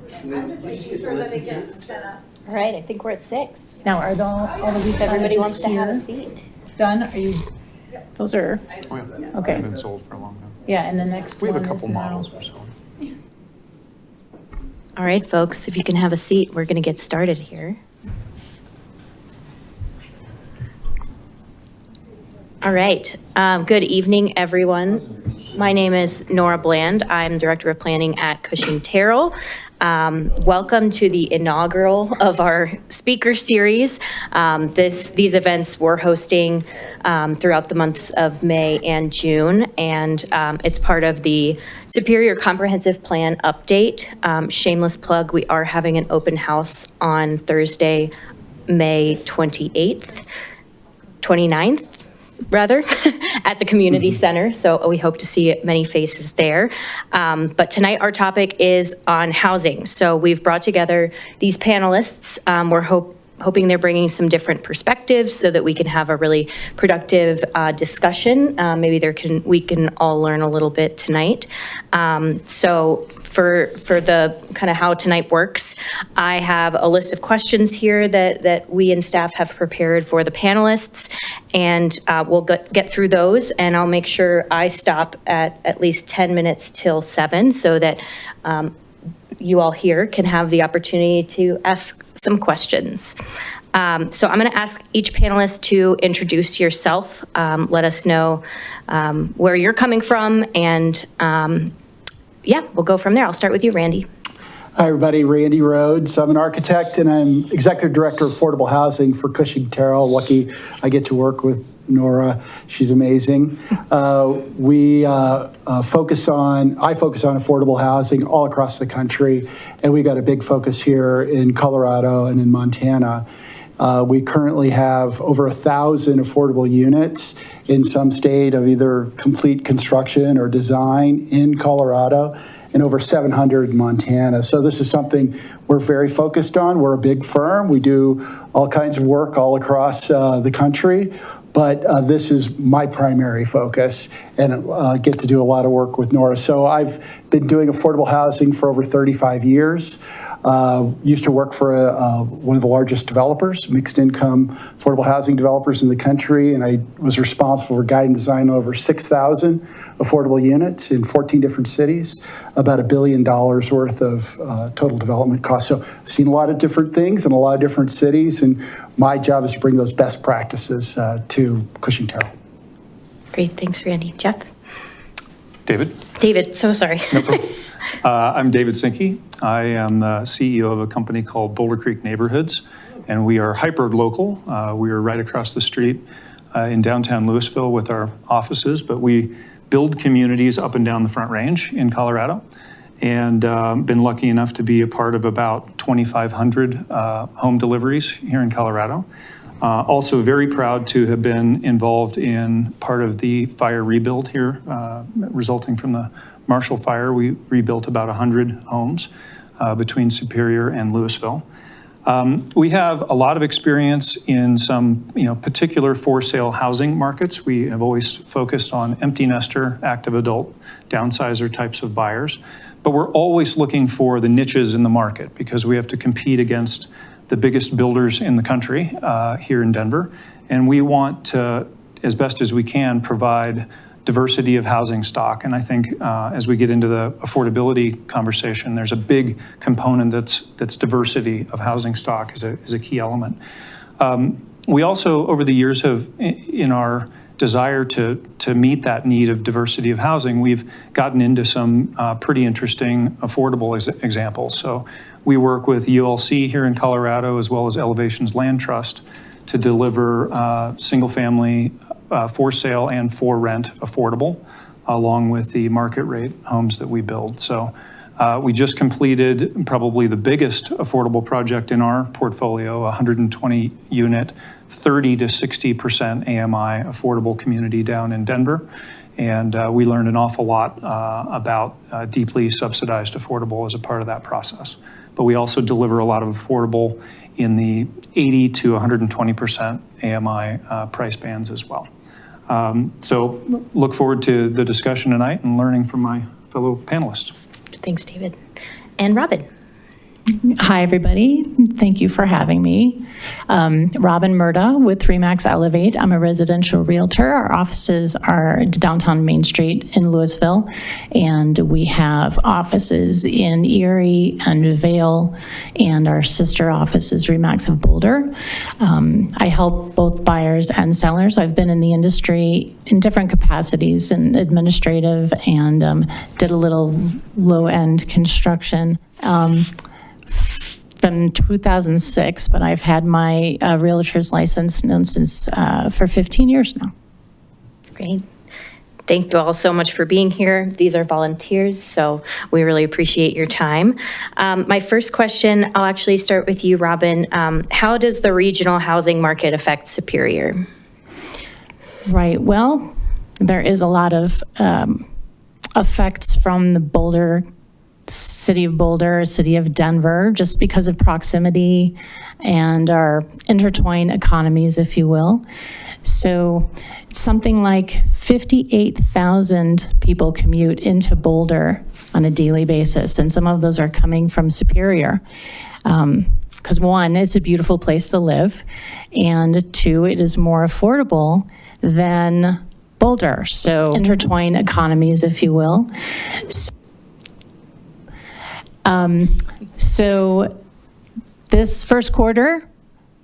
I'm just making sure that it gets set up. All right, I think we're at 6. Now, are all the If everybody weekends wants to have a here seat. done? Are you, those are, Oh, yeah. Okay. They've been sold for a long time. yeah, and the next We one have a is couple now. models we're selling. All right, folks, if you can have a seat, we're going to get started here. All right, good evening, everyone. My name is Nora Bland. I'm Director of Planning at Cushing Terrell. Welcome to the inaugural of our speaker series. These events we're hosting throughout the months of May and June, and it's part of the Superior Comprehensive Plan update. Shameless plug, we are having an open house on Thursday, May 29th, rather, at the community center. So we hope to see many faces there. But tonight our topic is on housing. So we've brought together these panelists. We're hoping they're bringing some different perspectives so that we can have a really productive discussion. Maybe we can all learn a little bit tonight. So for the kind of how tonight works, I have a list of questions here that we and staff have prepared for the panelists, and we'll get through those, and I'll make sure I stop at least 10 minutes till 7 so that you all here can have the opportunity to ask some questions. So I'm going to ask each panelist to introduce yourself, let us know where you're coming from, and yeah, we'll go from there. I'll start with you, Randy. Hi, everybody. Randy Rhodes. I'm an architect, and I'm Executive Director of Affordable Housing for Cushing Terrell. Lucky I get to work with Nora. She's amazing. I focus on affordable housing all across the country, and we got a big focus here in Colorado and in Montana. We currently have over 1,000 affordable units in some state of either complete construction or design in Colorado, and over 700 in Montana. So this is something we're very focused on. We're a big firm. We do all kinds of work all across the country, but this is my primary focus, and get to do a lot of work with Nora. So I've been doing affordable housing for over 35 years. Used to work for one of the largest developers, mixed income affordable housing developers in the country, and I was responsible for guiding design on over 6,000 affordable units in 14 different cities, about $1 billion worth of total development costs. So I've seen a lot of different things in a lot of different cities, and my job is to bring those best practices to Cushing Terrell. Great, thanks, Randy. Jeff? David, so sorry. no problem. I'm David Sinke. I am the CEO of a company called Boulder Creek Neighborhoods, and we are hyper-local. We are right across the street in downtown Louisville with our offices, but we build communities up and down the Front Range in Colorado, and been lucky enough to be a part of about 2,500 home deliveries here in Colorado. Also very proud to have been involved in part of the fire rebuild here, resulting from the Marshall Fire. We rebuilt about 100 homes between Superior and Louisville. We have a lot of experience in some, particular for-sale housing markets. We have always focused on empty nester, active adult, downsizer types of buyers, but we're always looking for the niches in the market because we have to compete against the biggest builders in the country here in Denver, and we want to, as best as we can, provide diversity of housing stock. And I think as we get into the affordability conversation, there's a big component that's diversity of housing stock is a key element. We also, over the years, have, in our desire to meet that need of diversity of housing, we've gotten into some pretty interesting affordable examples. So we work with ULC here in Colorado, as well as Elevations Land Trust, to deliver single-family for sale and for rent affordable, along with the market rate homes that we build. So we just completed probably the biggest affordable project in our portfolio, 120 unit, 30 to 60% AMI affordable community down in Denver. And we learned an awful lot about deeply subsidized affordable as a part of that process. But we also deliver a lot of affordable in the 80 to 120% AMI price bands as well. So look forward to the discussion tonight and learning from my fellow panelists. Thanks, David. And Robin? Hi, everybody. Thank you for having me. Robin Murda with Remax Elevate. I'm a residential realtor. Our offices are downtown Main Street in Louisville, and we have offices in Erie and Vale, and our sister office is Remax of Boulder. I help both buyers and sellers. I've been in the industry in different capacities, in administrative, and did a little low-end construction. From 2006, but I've had my realtor's license since for 15 years now. Great. Thank you all so much for being here. These are volunteers, so we really appreciate your time. My first question, I'll actually start with you, Robin. How does the regional housing market affect Superior? Right, well, there is a lot of effects from the City of Boulder, City of Denver, just because of proximity and our intertwined economies, if you will. So something like 58,000 people commute into Boulder on a daily basis, and some of those are coming from Superior. Because one, it's a beautiful place to live, and two, it is more affordable than Boulder. So intertwined economies, if you will. So this first quarter,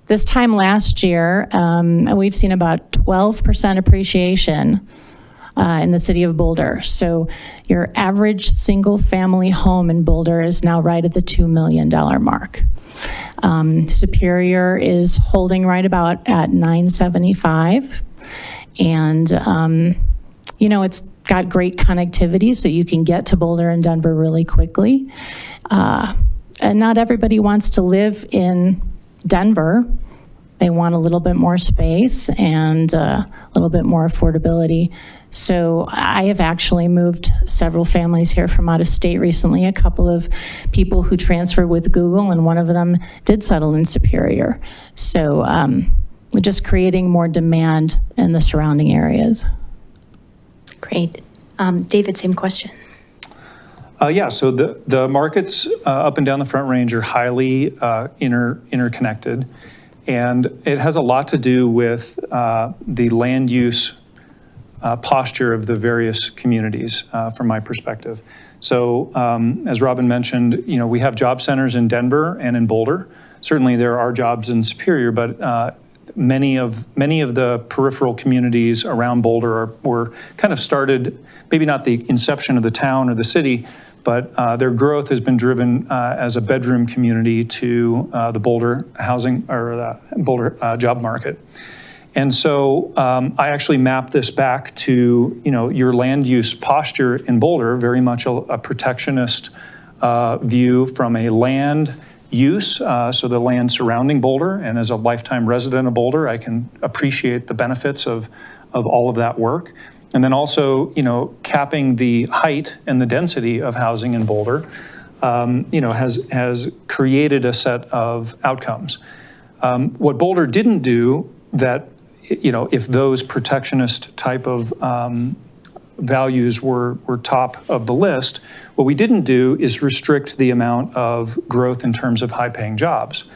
this time last year, we've seen about 12% appreciation in the city of Boulder. So your average single-family home in Boulder is now right at the $2 million mark. Superior is holding right about at $975, and it's got great connectivity, so you can get to Boulder and Denver really quickly. And not everybody wants to live in Denver. They want a little bit more space and a little bit more affordability. So I have actually moved several families here from out of state recently, a couple of people who transferred with Google, and one of them did settle in Superior. So we're just creating more demand in the surrounding areas. Great. David, same question. Yeah, so the markets up and down the Front Range are highly interconnected, and it has a lot to do with the land use posture of the various communities from my perspective. So as Robin mentioned, we have job centers in Denver and in Boulder. Certainly there are jobs in Superior, but many of the peripheral communities around Boulder were kind of started, maybe not the inception of the town or the city, but their growth has been driven as a bedroom community to the Boulder housing or the Boulder job market. And so I actually mapped this back to your land use posture in Boulder, very much a protectionist view from a land use, so the land surrounding Boulder, and as a lifetime resident of Boulder, I can appreciate the benefits of all of that work. And then also, capping the height and the density of housing in Boulder, has created a set of outcomes. What Boulder didn't do that, if those protectionist type of values were top of the list, what we didn't do is restrict the amount of growth in terms of high-paying jobs.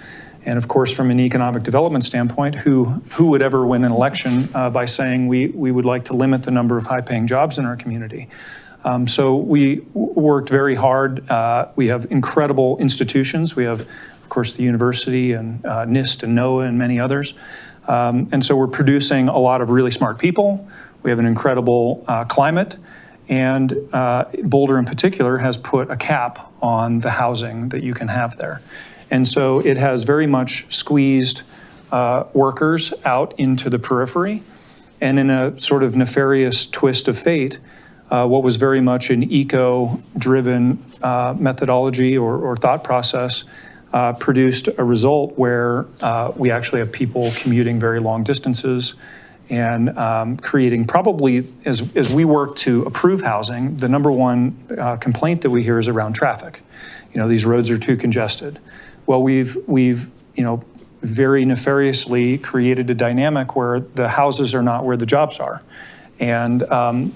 And of course, from an economic development standpoint, who would ever win an election by saying we would like to limit the number of high-paying jobs in our community? So we worked very hard. We have incredible institutions. We have, of course, the university and NIST and NOAA and many others. And so we're producing a lot of really smart people. We have an incredible climate. And Boulder in particular has put a cap on the housing that you can have there. And so it has very much squeezed workers out into the periphery. And in a sort of nefarious twist of fate, what was very much an eco-driven methodology or thought process produced a result where we actually have people commuting very long distances and creating probably, as we work to approve housing, the number one complaint that we hear is around traffic. These roads are too congested. Well, we've very nefariously created a dynamic where the houses are not where the jobs are. And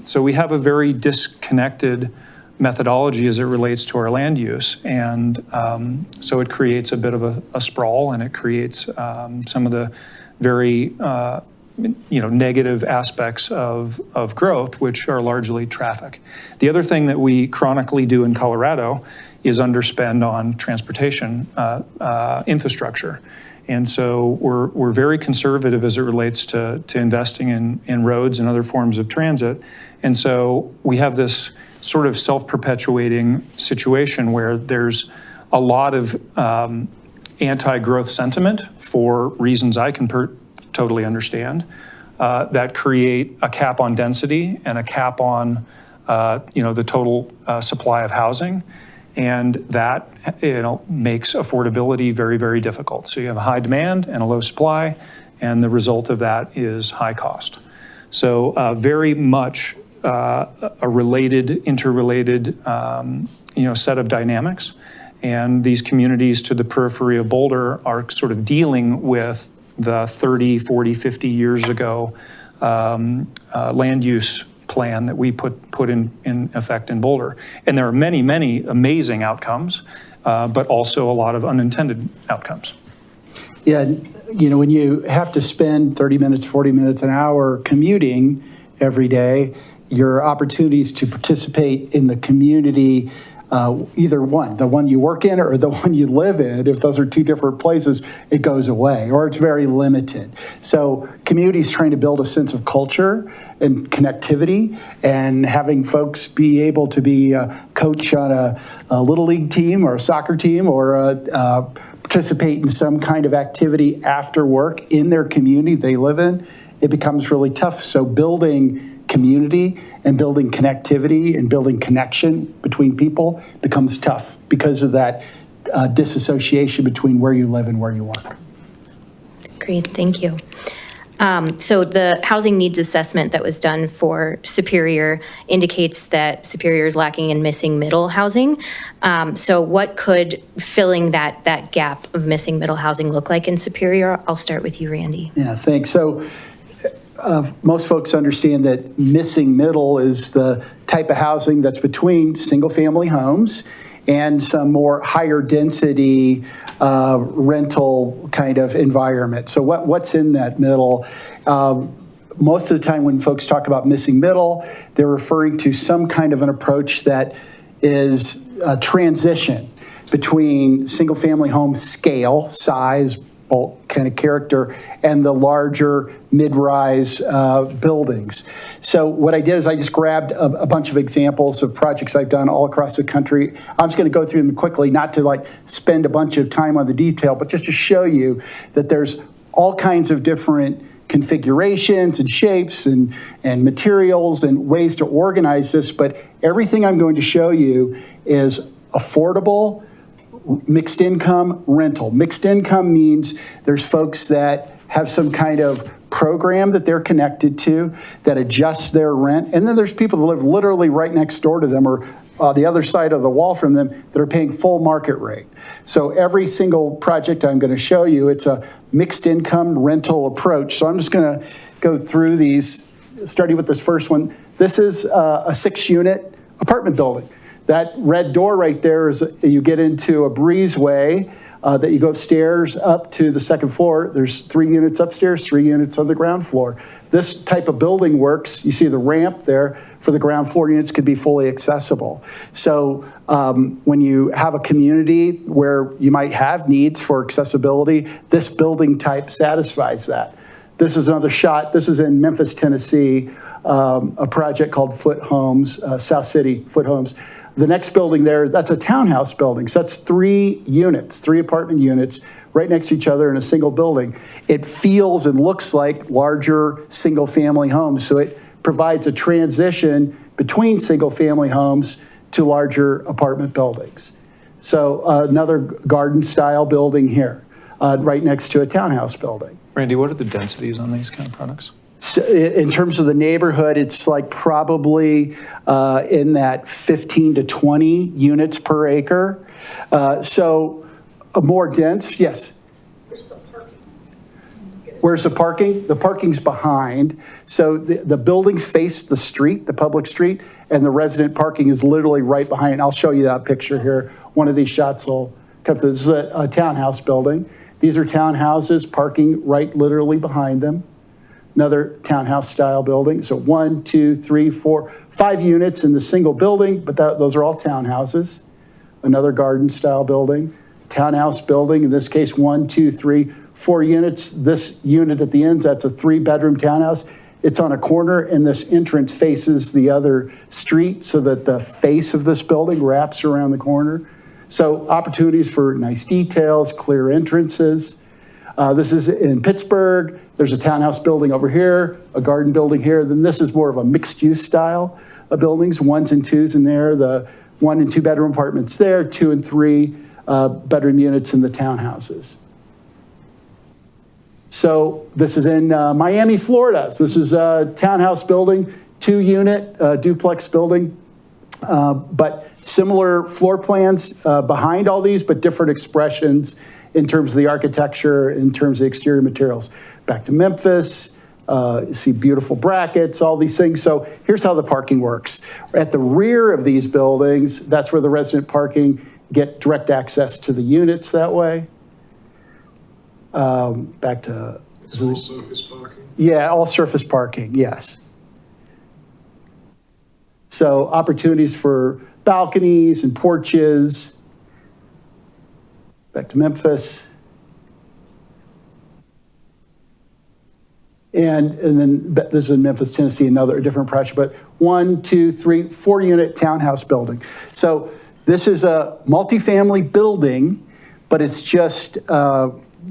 so we have a very disconnected methodology as it relates to our land use. And so it creates a bit of a sprawl, and it creates some of the very negative aspects of growth, which are largely traffic. The other thing that we chronically do in Colorado is underspend on transportation infrastructure. And so we're very conservative as it relates to investing in roads and other forms of transit. And so we have this sort of self-perpetuating situation where there's a lot of anti-growth sentiment for reasons I can totally understand, that create a cap on density and a cap on the total supply of housing. And that makes affordability very, very difficult. So you have a high demand and a low supply, and the result of that is high cost. So very much a interrelated set of dynamics. And these communities to the periphery of Boulder are sort of dealing with the 30, 40, 50 years ago land use plan that we put in effect in Boulder. And there are many, many amazing outcomes, but also a lot of unintended outcomes. Yeah, when you have to spend 30 minutes, 40 minutes, an hour commuting every day, your opportunities to participate in the community, either one, the one you work in or the one you live in, if those are two different places, it goes away, or it's very limited. So communities trying to build a sense of culture and connectivity, and having folks be able to be a coach on a little league team or a soccer team, or participate in some kind of activity after work in their community they live in, it becomes really tough. So building community and building connectivity and building connection between people becomes tough because of that disassociation between where you live and where you work. Great, thank you. So the housing needs assessment that was done for Superior indicates that Superior is lacking in missing middle housing. So what could filling that gap of missing middle housing look like in Superior? I'll start with you, Randy. Yeah, thanks. So most folks understand that missing middle is the type of housing that's between single-family homes and some more higher density rental kind of environment. So what's in that middle? Most of the time when folks talk about missing middle, they're referring to some kind of an approach that is a transition between single-family home scale, size, bulk kind of character, and the larger mid-rise buildings. So what I did is I just grabbed a bunch of examples of projects I've done all across the country. I'm just going to go through them quickly, not to spend a bunch of time on the detail, but just to show you that there's all kinds of different configurations and shapes and materials and ways to organize this. But everything I'm going to show you is affordable, mixed income rental. Mixed income means there's folks that have some kind of program that they're connected to that adjusts their rent. And then there's people that live literally right next door to them or the other side of the wall from them that are paying full market rate. So every single project I'm going to show you, it's a mixed income rental approach. So I'm just going to go through these, starting with this first one. This is a 6-unit apartment building. That red door right there is you get into a breezeway that you go upstairs up to the second floor. There's 3 units upstairs, 3 units on the ground floor. This type of building works. You see the ramp there for the ground floor units could be fully accessible. So when you have a community where you might have needs for accessibility, this building type satisfies that. This is another shot. This is in Memphis, Tennessee, a project called Foot Homes, South City Foot Homes. The next building there, that's a townhouse building. So that's 3 units, 3 apartment units right next to each other in a single building. It feels and looks like larger single family homes. So it provides a transition between single family homes to larger apartment buildings. So another garden style building here, right next to a townhouse building. Randy, what are the densities on these kind of products? So in terms of the neighborhood, it's probably in that 15 to 20 units per acre. So more dense, yes. Where's the parking? Where's the parking? The parking's behind. So the buildings face the street, the public street, and the resident parking is literally right behind. And I'll show you that picture here. One of these shots will come through. This is a townhouse building. These are townhouses, parking right literally behind them. Another townhouse style building. So 1, 2, 3, 4, 5 units in the single building, but those are all townhouses. Another garden style building. Townhouse building, in this case, 1, 2, 3, 4 units. This unit at the end, that's a 3-bedroom townhouse. It's on a corner, and this entrance faces the other street so that the face of this building wraps around the corner. So opportunities for nice details, clear entrances. This is in Pittsburgh. There's a townhouse building over here, a garden building here. Then this is more of a mixed-use style of buildings, 1s and 2s in there. The 1 and 2 bedroom apartments there, 2 and 3 bedroom units in the townhouses. So this is in Miami, Florida. So this is a townhouse building, 2-unit duplex building, but similar floor plans behind all these, but different expressions in terms of the architecture, in terms of exterior materials. Back to Memphis, you see beautiful brackets, all these things. So here's how the parking works. At the rear of these buildings, that's where the resident parking get direct access to the units that way. Back to... It's all surface parking? Yeah, all surface parking, yes. So opportunities for balconies and porches. Back to Memphis. And then this is in Memphis, Tennessee, a different project, but 1, 2, 3, 4-unit townhouse building. So this is a multifamily building, but it's just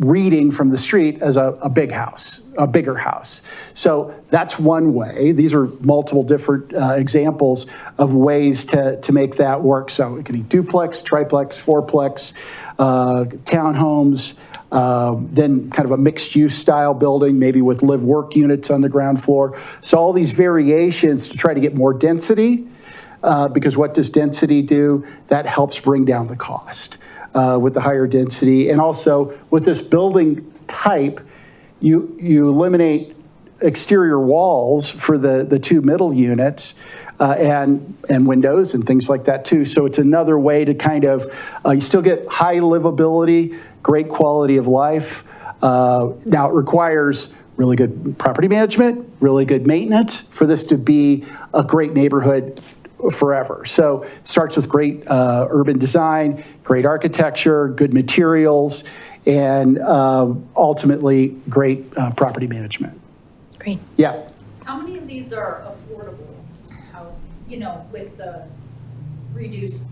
reading from the street as a big house, a bigger house. So that's one way. These are multiple different examples of ways to make that work. So it can be duplex, triplex, fourplex, townhomes, then kind of a mixed-use style building, maybe with live-work units on the ground floor. So all these variations to try to get more density, because what does density do? That helps bring down the cost with the higher density. And also with this building type, you eliminate exterior walls for the 2 middle units and windows and things like that too. So it's another way to kind of, you still get high livability, great quality of life. Now it requires really good property management, really good maintenance for this to be a great neighborhood forever. So it starts with great urban design, great architecture, good materials, and ultimately great property management. Great. Yeah. How many of these are affordable housing, with the reduced,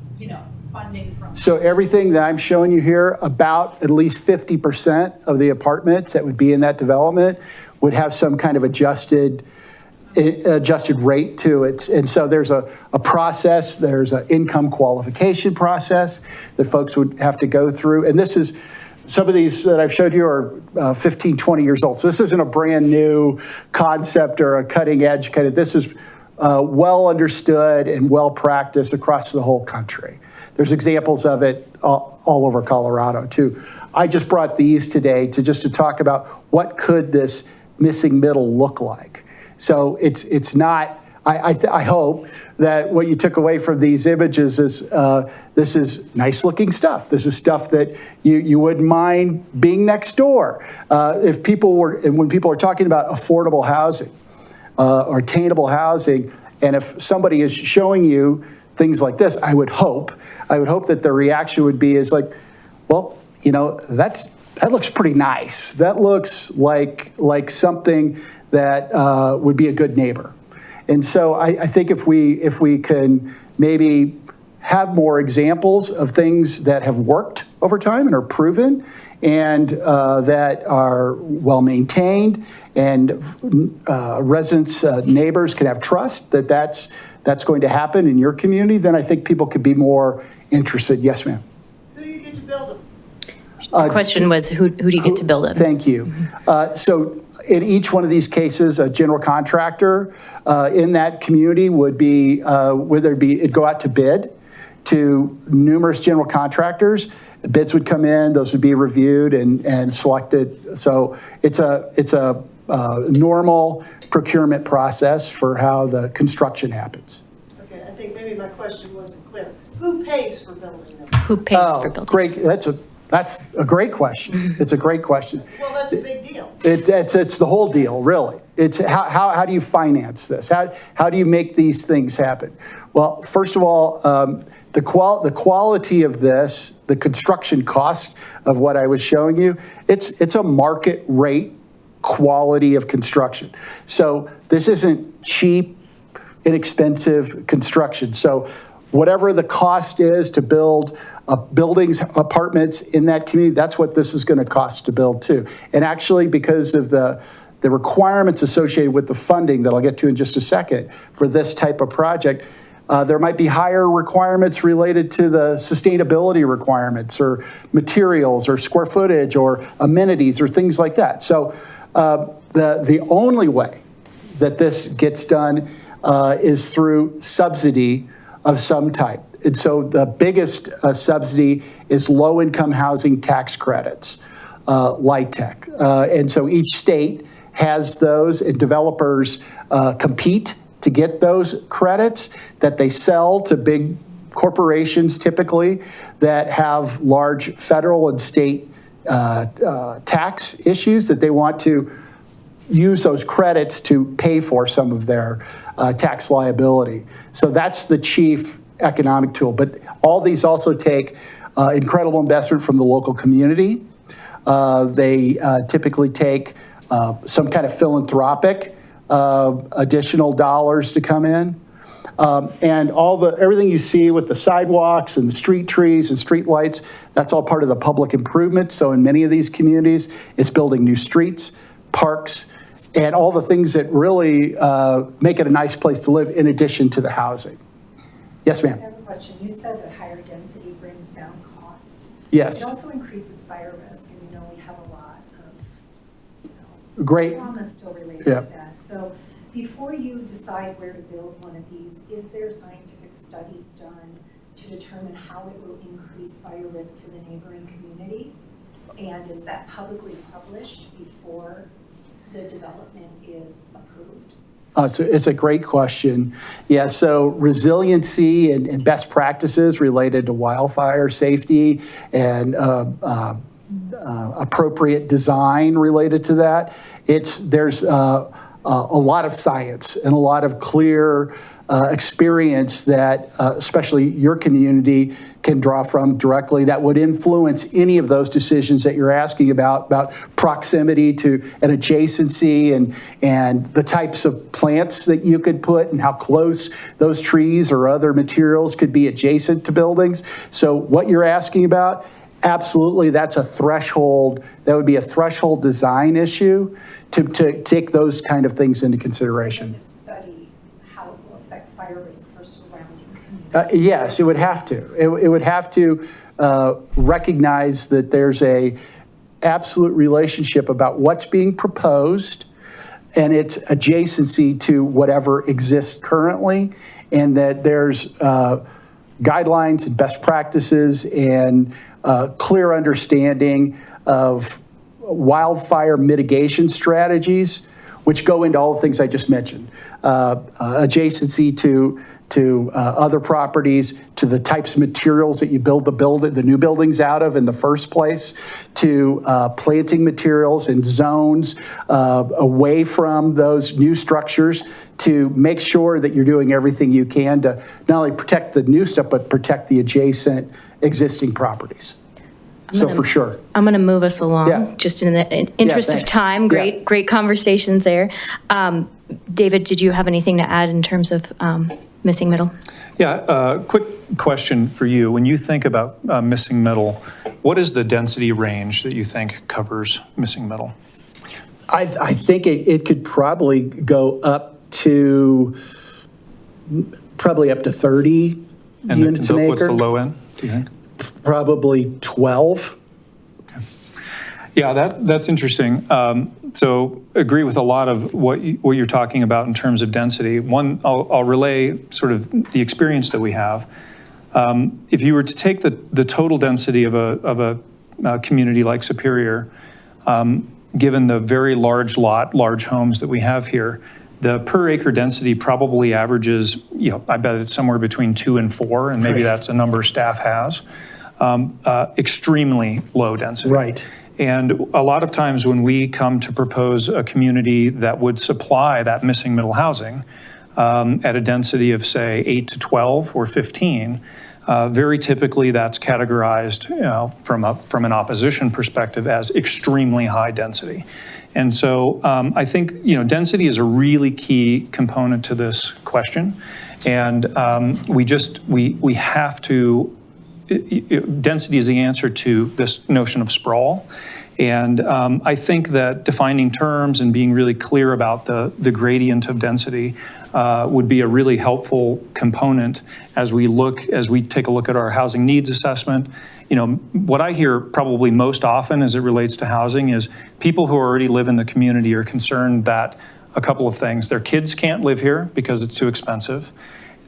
funding from? So everything that I'm showing you here, about at least 50% of the apartments that would be in that development would have some kind of adjusted rate to it. And so there's a process, there's an income qualification process that folks would have to go through. And this is, some of these that I've showed you are 15, 20 years old. So this isn't a brand new concept or a cutting edge kind of, this is well understood and well practiced across the whole country. There's examples of it all over Colorado too. I just brought these today to talk about what could this missing middle look like. So it's not, I hope that what you took away from these images is this is nice looking stuff. This is stuff that you wouldn't mind being next door. If people were, and when people are talking about affordable housing or attainable housing, and if somebody is showing you things like this, I would hope that the reaction would be is like, well, that looks pretty nice. That looks like something that would be a good neighbor. And so I think if we can maybe have more examples of things that have worked over time and are proven and that are well maintained and residents, neighbors can have trust that that's going to happen in your community, then I think people could be more interested. Yes, ma'am. Who do you get to build them? The question was, who do you get to build it? Thank you. So in each one of these cases, a general contractor in that community would be, it'd go out to bid to numerous general contractors. The bids would come in, those would be reviewed and selected. So it's a normal procurement process for how the construction happens. Okay, I think maybe my question wasn't clear. Who pays for building them? Who pays for building? Great, that's a great question. It's a great question. Well, that's a big deal. It's the whole deal, really. It's how do you finance this? How do you make these things happen? Well, first of all, the quality of this, the construction cost of what I was showing you, it's a market rate quality of construction. So this isn't cheap, inexpensive construction. So whatever the cost is to build buildings, apartments in that community, that's what this is going to cost to build too. And actually, because of the requirements associated with the funding that I'll get to in just a second for this type of project, there might be higher requirements related to the sustainability requirements or materials or square footage or amenities or things like that. So the only way that this gets done is through subsidy of some type. And so the biggest subsidy is low-income housing tax credits, LIHTC. And so each state has those, and developers compete to get those credits that they sell to big corporations typically that have large federal and state tax issues that they want to use those credits to pay for some of their tax liability. So that's the chief economic tool. But all these also take incredible investment from the local community. They typically take some kind of philanthropic additional dollars to come in. And everything you see with the sidewalks and the street trees and street lights, that's all part of the public improvement. So in many of these communities, it's building new streets, parks, and all the things that really make it a nice place to live in addition to the housing. Yes, ma'am. I have a question. You said that higher density brings down cost. Yes. It also increases fire risk, and we know we have a lot of, Great. trauma still related Yeah. to that. So before you decide where to build one of these, is there a scientific study done to determine how it will increase fire risk for the neighboring community? And is that publicly published before the development is approved? It's a great question. Yeah, so resiliency and best practices related to wildfire safety and appropriate design related to that. There's a lot of science and a lot of clear experience that especially your community can draw from directly that would influence any of those decisions that you're asking about proximity to an adjacency and the types of plants that you could put and how close those trees or other materials could be adjacent to buildings. So what you're asking about, absolutely, that's a threshold. That would be a threshold design issue to take those kind of things into consideration. Does it study how it will affect fire risk for surrounding communities? Yes, it would have to. It would have to recognize that there's a absolute relationship about what's being proposed and its adjacency to whatever exists currently, and that there's guidelines and best practices and clear understanding of wildfire mitigation strategies, which go into all the things I just mentioned. Adjacency to other properties, to the types of materials that you build the new buildings out of in the first place, to planting materials and zones away from those new structures to make sure that you're doing everything you can to not only protect the new stuff, but protect the adjacent existing properties. So for sure. I'm going to move us along, Yeah. just in the interest of thanks. time. Yeah. Great conversations there. David, did you have anything to add in terms of missing middle? Yeah, quick question for you. When you think about missing middle, what is the density range that you think covers missing middle? I think it could probably go up to 30 And units an acre. what's the low end, do you think? Probably 12. Yeah, that's interesting. So agree with a lot of what you're talking about in terms of density. One, I'll relay sort of the experience that we have. If you were to take the total density of a community like Superior, given the very large homes that we have here, the per acre density probably averages, I bet it's somewhere between 2 and 4, and maybe that's a number staff has. Extremely low density. Right. And a lot of times when we come to propose a community that would supply that missing middle housing at a density of, say, 8 to 12 or 15, very typically that's categorized from an opposition perspective as extremely high density. And so I think density is a really key component to this question. And we have to, density is the answer to this notion of sprawl. And I think that defining terms and being really clear about the gradient of density would be a really helpful component as we take a look at our housing needs assessment. What I hear probably most often as it relates to housing is people who already live in the community are concerned that a couple of things. Their kids can't live here because it's too expensive.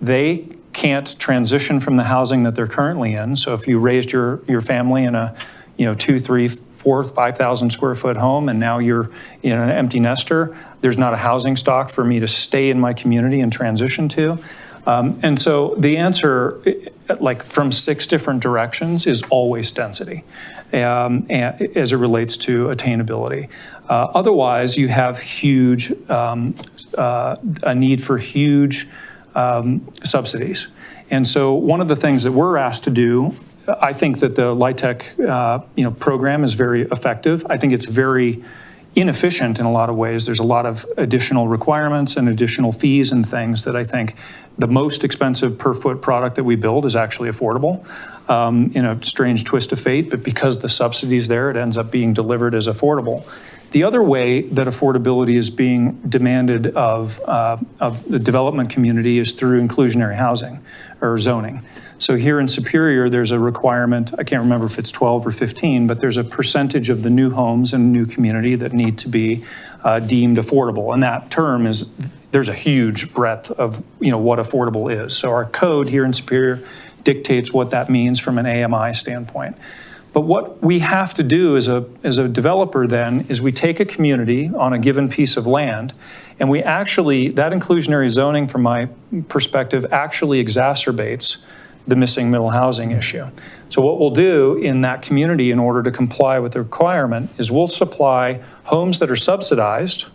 They can't transition from the housing that they're currently in. So if you raised your family in a 2, 3, 4, 5,000 square foot home, and now you're an empty nester, there's not a housing stock for me to stay in my community and transition to. And so the answer, like from 6 different directions, is always density as it relates to attainability. Otherwise, you have a need for huge subsidies. And so one of the things that we're asked to do, I think that the LIHTC program is very effective. I think it's very inefficient in a lot of ways. There's a lot of additional requirements and additional fees and things that I think the most expensive per foot product that we build is actually affordable in a strange twist of fate, but because the subsidy's there, it ends up being delivered as affordable. The other way that affordability is being demanded of the development community is through inclusionary housing or zoning. So here in Superior, there's a requirement, I can't remember if it's 12 or 15, but there's a percentage of the new homes in a new community that need to be deemed affordable. And that term is, there's a huge breadth of what affordable is. So our code here in Superior dictates what that means from an AMI standpoint. But what we have to do as a developer then is we take a community on a given piece of land, and we actually, that inclusionary zoning from my perspective actually exacerbates the missing middle housing issue. So what we'll do in that community in order to comply with the requirement is we'll supply homes that are subsidized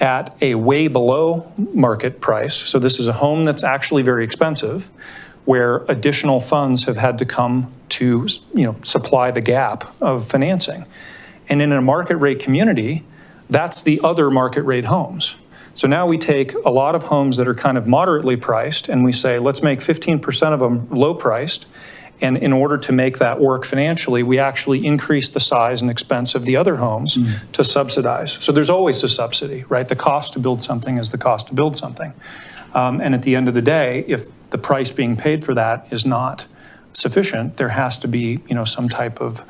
at a way below market price. So this is a home that's actually very expensive, where additional funds have had to come to supply the gap of financing. And in a market rate community, that's the other market rate homes. So now we take a lot of homes that are kind of moderately priced and we say, let's make 15% of them low priced. And in order to make that work financially, we actually increase the size and expense of the other homes to subsidize. So there's always a subsidy, right? The cost to build something is the cost to build something. And at the end of the day, if the price being paid for that is not sufficient, there has to be, some type of,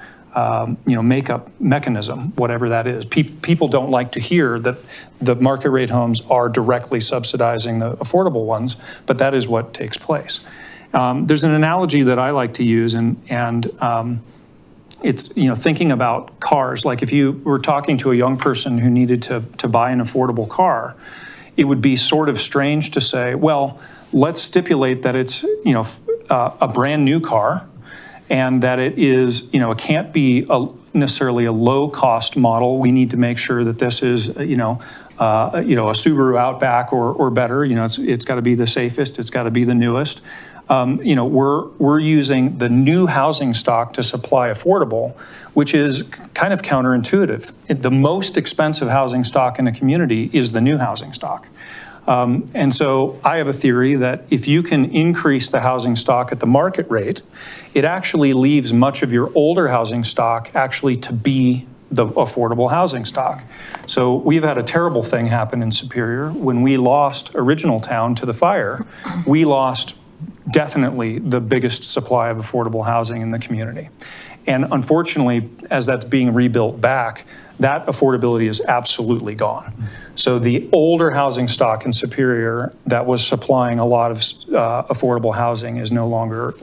makeup mechanism, whatever that is. People don't like to hear that the market rate homes are directly subsidizing the affordable ones, but that is what takes place. There's an analogy that I like to use, and it's, thinking about cars. Like if you were talking to a young person who needed to buy an affordable car, it would be sort of strange to say, well, let's stipulate that it's, a brand new car, and that it is, it can't be necessarily a low cost model. We need to make sure that this is, a Subaru Outback or better. It's got to be the safest. It's got to be the newest. We're using the new housing stock to supply affordable, which is kind of counterintuitive. The most expensive housing stock in a community is the new housing stock. And so I have a theory that if you can increase the housing stock at the market rate, it actually leaves much of your older housing stock actually to be the affordable housing stock. So we've had a terrible thing happen in Superior. When we lost Original Town to the fire, we lost definitely the biggest supply of affordable housing in the community. And unfortunately, as that's being rebuilt back, that affordability is absolutely gone. So the older housing stock in Superior that was supplying a lot of affordable housing is no longer,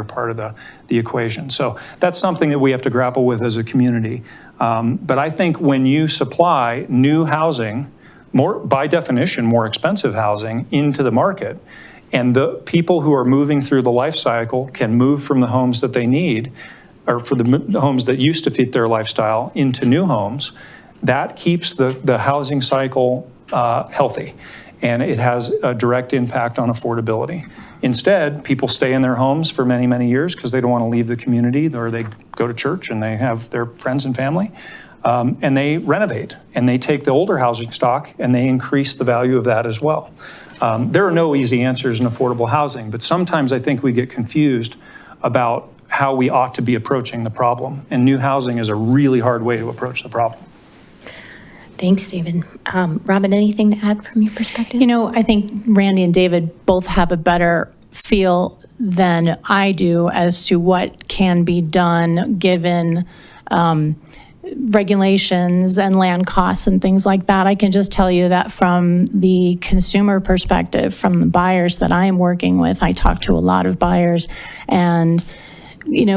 part of the equation. So that's something that we have to grapple with as a community. But I think when you supply new housing, by definition, more expensive housing into the market, and the people who are moving through the life cycle can move from the homes that they need, or for the homes that used to fit their lifestyle, into new homes, that keeps the housing cycle healthy, and it has a direct impact on affordability. Instead, people stay in their homes for many, many years because they don't want to leave the community, or they go to church and they have their friends and family, and they renovate, and they take the older housing stock and they increase the value of that as well. There are no easy answers in affordable housing, but sometimes I think we get confused about how we ought to be approaching the problem, and new housing is a really hard way to approach the problem. Thanks, David. Robin, anything to add from your perspective? I think Randy and David both have a better feel than I do as to what can be done given regulations and land costs and things like that. I can just tell you that from the consumer perspective, from the buyers that I am working with, I talk to a lot of buyers, and in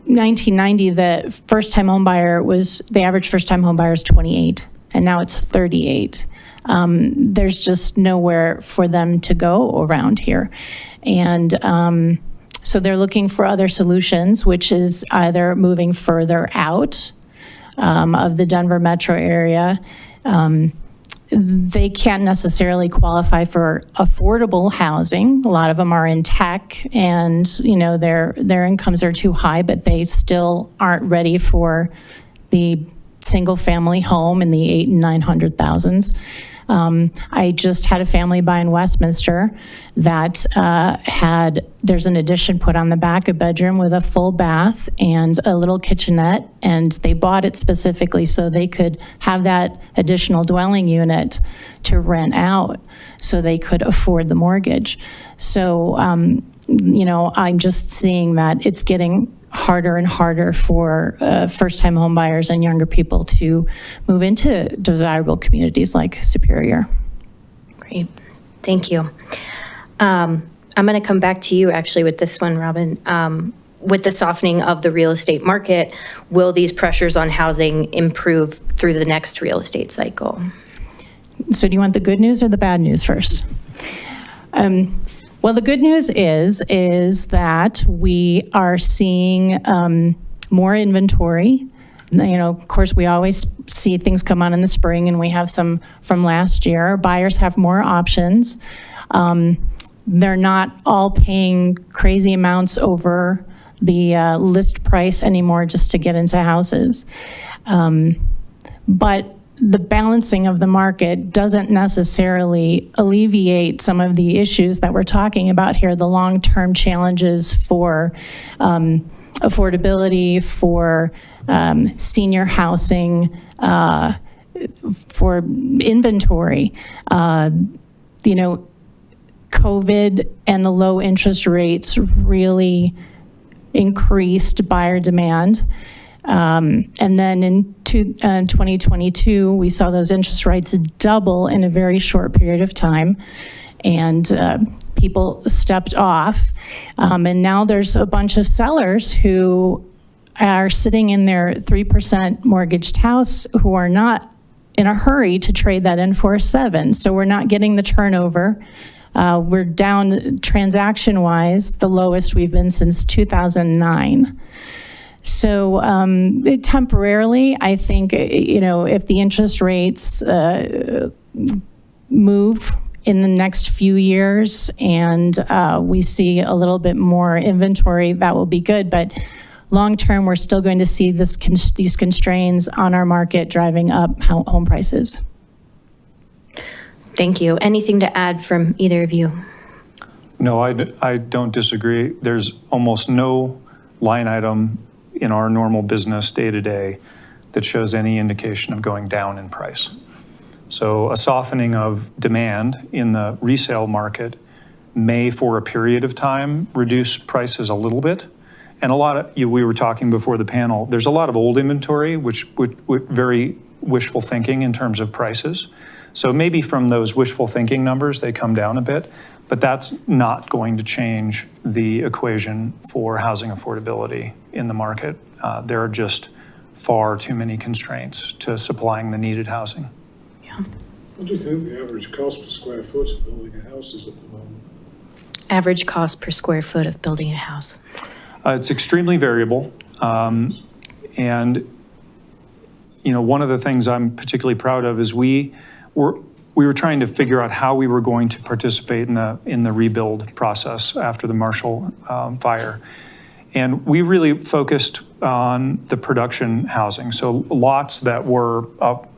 1990, the average first-time home buyer is 28, and now it's 38. There's just nowhere for them to go around here. And so they're looking for other solutions, which is either moving further out of the Denver metro area. They can't necessarily qualify for affordable housing. A lot of them are in tech, and their incomes are too high, but they still aren't ready for the single-family home in the $800,000 and $900,000s. I just had a family buy in Westminster that there's an addition put on the back, a bedroom with a full bath and a little kitchenette, and they bought it specifically so they could have that additional dwelling unit to rent out so they could afford the mortgage. So, I'm just seeing that it's getting harder and harder for first-time home buyers and younger people to move into desirable communities like Superior. Great, thank you. I'm going to come back to you actually with this one, Robin. With the softening of the real estate market, will these pressures on housing improve through the next real estate cycle? So do you want the good news or the bad news first? Well, the good news is that we are seeing more inventory. Of course, we always see things come on in the spring, and we have some from last year. Buyers have more options. They're not all paying crazy amounts over the list price anymore just to get into houses. But the balancing of the market doesn't necessarily alleviate some of the issues that we're talking about here, the long-term challenges for affordability, for senior housing, for inventory. COVID and the low interest rates really increased buyer demand. And then in 2022, we saw those interest rates double in a very short period of time, and people stepped off. And now there's a bunch of sellers who are sitting in their 3% mortgaged house who are not in a hurry to trade that in for a 7. So we're not getting the turnover. We're down transaction-wise, the lowest we've been since 2009. So temporarily, I think, if the interest rates move in the next few years and we see a little bit more inventory, that will be good. But long-term, we're still going to see these constraints on our market driving up home prices. Thank you. Anything to add from either of you? No, I don't disagree. There's almost no line item in our normal business day-to-day that shows any indication of going down in price. So a softening of demand in the resale market may, for a period of time, reduce prices a little bit, And a lot of, we were talking before the panel, there's a lot of old inventory, which very wishful thinking in terms of prices. So maybe from those wishful thinking numbers, they come down a bit, but that's not going to change the equation for housing affordability in the market. There are just far too many constraints to supplying the needed housing. What do you think the average cost per square foot of building a house is at the moment? Average cost per square foot of building a house. It's extremely variable. And, one of the things I'm particularly proud of is we were trying to figure out how we were going to participate in the rebuild process after the Marshall fire. And we really focused on the production housing, so lots that were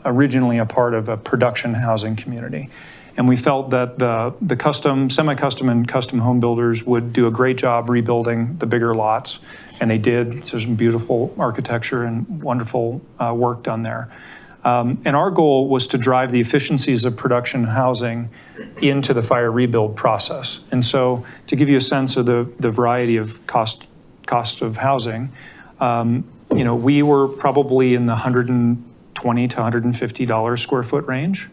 originally a part of a production housing community. And we felt that the custom, semi-custom and custom home builders would do a great job rebuilding the bigger lots, and they did. So there's some beautiful architecture and wonderful work done there. And our goal was to drive the efficiencies of production housing into the fire rebuild process. And so to give you a sense of the variety of cost of housing, we were probably in the $120 to $150 square foot range.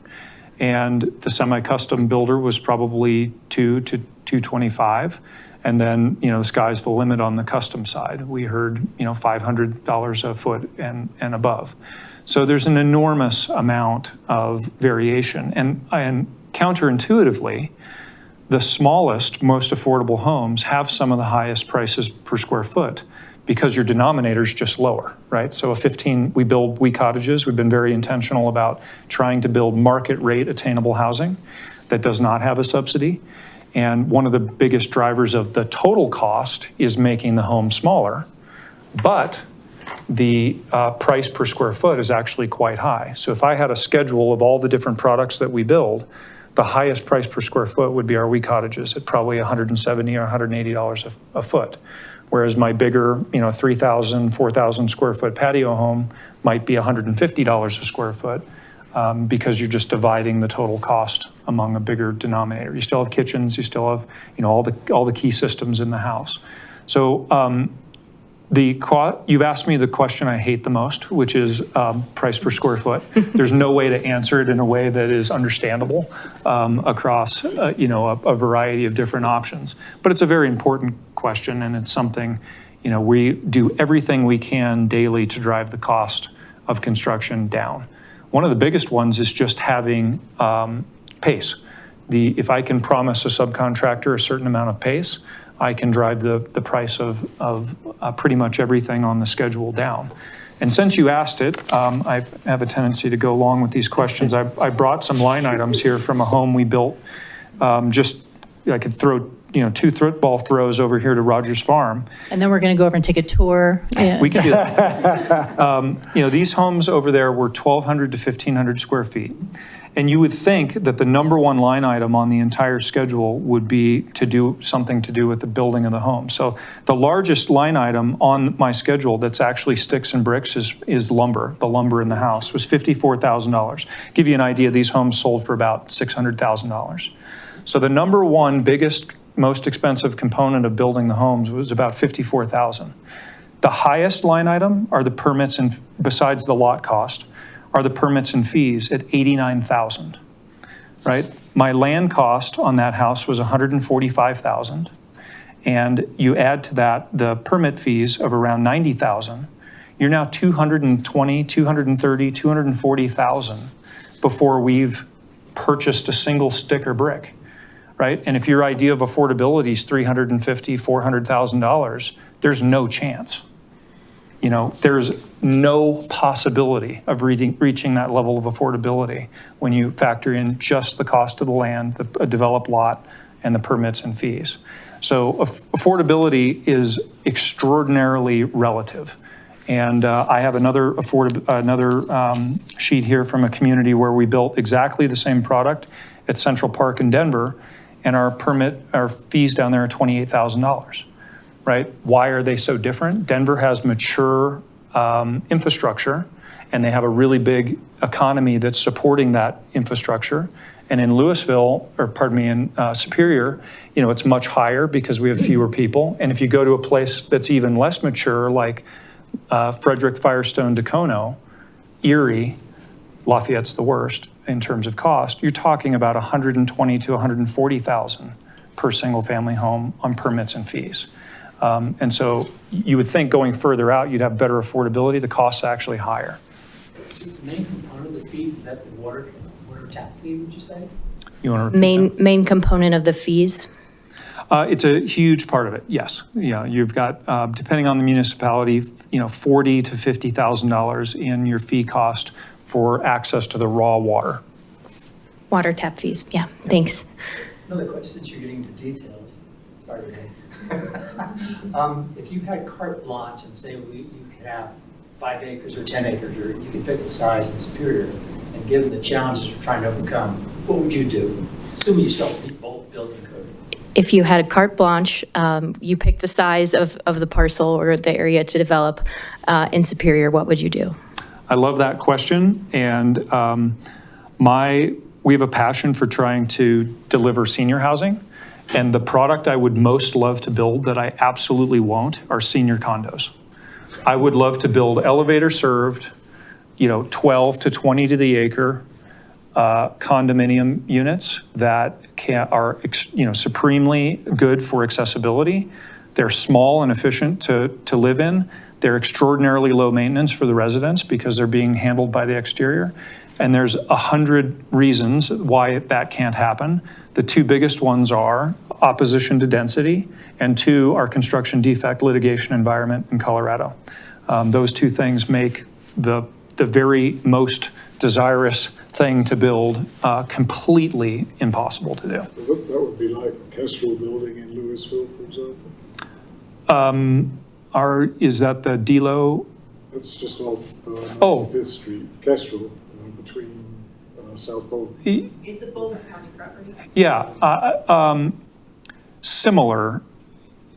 And the semi-custom builder was probably $200 to $225. And then, the sky's the limit on the custom side. We heard, $500 a foot and above. So there's an enormous amount of variation. And counterintuitively, the smallest, most affordable homes have some of the highest prices per square foot because your denominator's just lower, right? So we build we cottages. We've been very intentional about trying to build market rate attainable housing that does not have a subsidy. And one of the biggest drivers of the total cost is making the home smaller, but the price per square foot is actually quite high. So if I had a schedule of all the different products that we build, the highest price per square foot would be our we cottages at probably $170 or $180 a foot. Whereas my bigger, 3,000, 4,000 square foot patio home might be $150 a square foot because you're just dividing the total cost among a bigger denominator. You still have kitchens, you still have, all the key systems in the house. So you've asked me the question I hate the most, which is price per square foot. There's no way to answer it in a way that is understandable across a variety of different options. But it's a very important question, and it's something we do everything we can daily to drive the cost of construction down. One of the biggest ones is just having pace. If I can promise a subcontractor a certain amount of pace, I can drive the price of pretty much everything on the schedule down. And since you asked it, I have a tendency to go along with these questions. I brought some line items here from a home we built. I could throw 2 football throws over here to Rogers Farm. And then we're going to go over and take a tour. We could do that. These homes over there were 1,200 to 1,500 square feet. And you would think that the number one line item on the entire schedule would be to do something to do with the building of the home. So the largest line item on my schedule that's actually sticks and bricks is lumber. The lumber in the house was $54,000. Give you an idea, these homes sold for about $600,000. So the number one biggest, most expensive component of building the homes was about $54,000. The highest line item are the permits, and besides the lot cost, are the permits and fees at $89,000, right? My land cost on that house was $145,000. And you add to that the permit fees of around $90,000. You're now $220,000, $230,000, $240,000 before we've purchased a single stick or brick, right? And if your idea of affordability is $350,000, $400,000, there's no chance. There's no possibility of reaching that level of affordability when you factor in just the cost of the land, a developed lot, and the permits and fees. So affordability is extraordinarily relative. And I have another sheet here from a community where we built exactly the same product at Central Park in Denver, and our fees down there are $28,000. Right? Why are they so different? Denver has mature infrastructure, and they have a really big economy that's supporting that infrastructure. And in Louisville, or pardon me, in Superior, it's much higher because we have fewer people. And if you go to a place that's even less mature, like Frederick, Firestone, Dacono, Erie, Lafayette's the worst in terms of cost, you're talking about 120 to 140,000 per single family home on permits and fees. And so you would think going further out, you'd have better affordability. The cost's actually higher. The main component of the fees, is that the water tap fee, would you say? You want to repeat that? Main component of the fees? It's a huge part of it, yes. Yeah, you've got, depending on the municipality, $40,000 to $50,000 in your fee cost for access to the raw water. Water tap fees, yeah, thanks. Another question, since you're getting into details. Sorry, Renee. If you had carte blanche and say you could have 5 acres or 10 acres, or you could pick the size in Superior, and given the challenges you're trying to overcome, what would you do? Assuming you still meet both building code. If you had a carte blanche, you pick the size of the parcel or the area to develop in Superior, what would you do? I love that question, and we have a passion for trying to deliver senior housing, and the product I would most love to build that I absolutely won't are senior condos. I would love to build elevator-served, 12 to 20 to the acre condominium units that are supremely good for accessibility. They're small and efficient to live in. They're extraordinarily low maintenance for the residents because they're being handled by the exterior. And there's 100 reasons why that can't happen. The two biggest ones are opposition to density, and 2, our construction defect litigation environment in Colorado. Those 2 things make the very most desirous thing to build completely impossible to do. That would be like the Kestrel building in Louisville, for example. Is that the DELO? That's just off 95th Street, Kestrel, between South Boulder. It's a Boulder County property. Yeah, similar.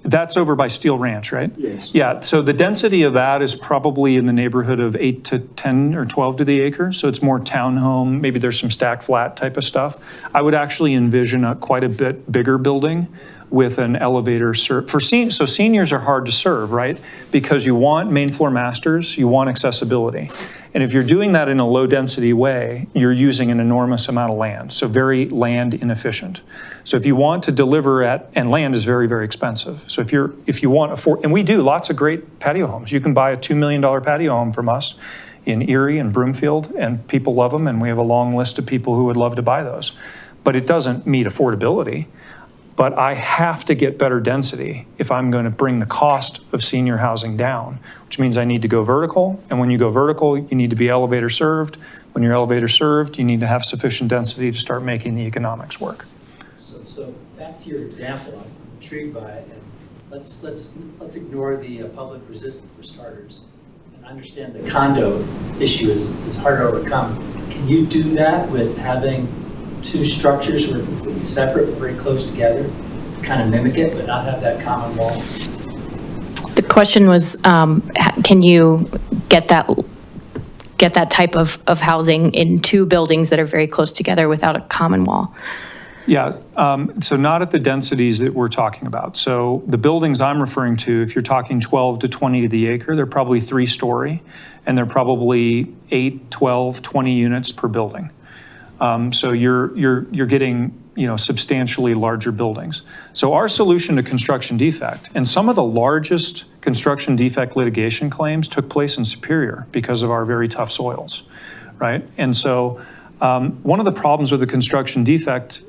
That's over by Steel Ranch, right? Yes. Yeah, so the density of that is probably in the neighborhood of 8 to 10 or 12 to the acre. So it's more townhome, maybe there's some stack flat type of stuff. I would actually envision quite a bit bigger building with an elevator so seniors are hard to serve, right? Because you want main floor masters, you want accessibility. And if you're doing that in a low density way, you're using an enormous amount of land, so very land inefficient. So if you want to deliver and land is very, very expensive. So if you want and we do lots of great patio homes. You can buy a $2 million patio home from us in Erie and Broomfield, and people love them, and we have a long list of people who would love to buy those. But it doesn't meet affordability. But I have to get better density if I'm going to bring the cost of senior housing down, which means I need to go vertical. And when you go vertical, you need to be elevator served. When you're elevator served, you need to have sufficient density to start making the economics work. So back to your example, I'm intrigued by it. And let's ignore the public resistance for starters. And understand the condo issue is hard to overcome. Can you do that with having 2 structures who are completely separate, very close together, to kind of mimic it, but not have that common wall? The question was, can you get that type of housing in 2 buildings that are very close together without a common wall? Yeah, so not at the densities that we're talking about. So the buildings I'm referring to, if you're talking 12 to 20 to the acre, they're probably 3-story, and they're probably 8, 12, 20 units per building. So you're getting substantially larger buildings. So our solution to construction defect, and some of the largest construction defect litigation claims took place in Superior because of our very tough soils, right? And so one of the problems with the construction defect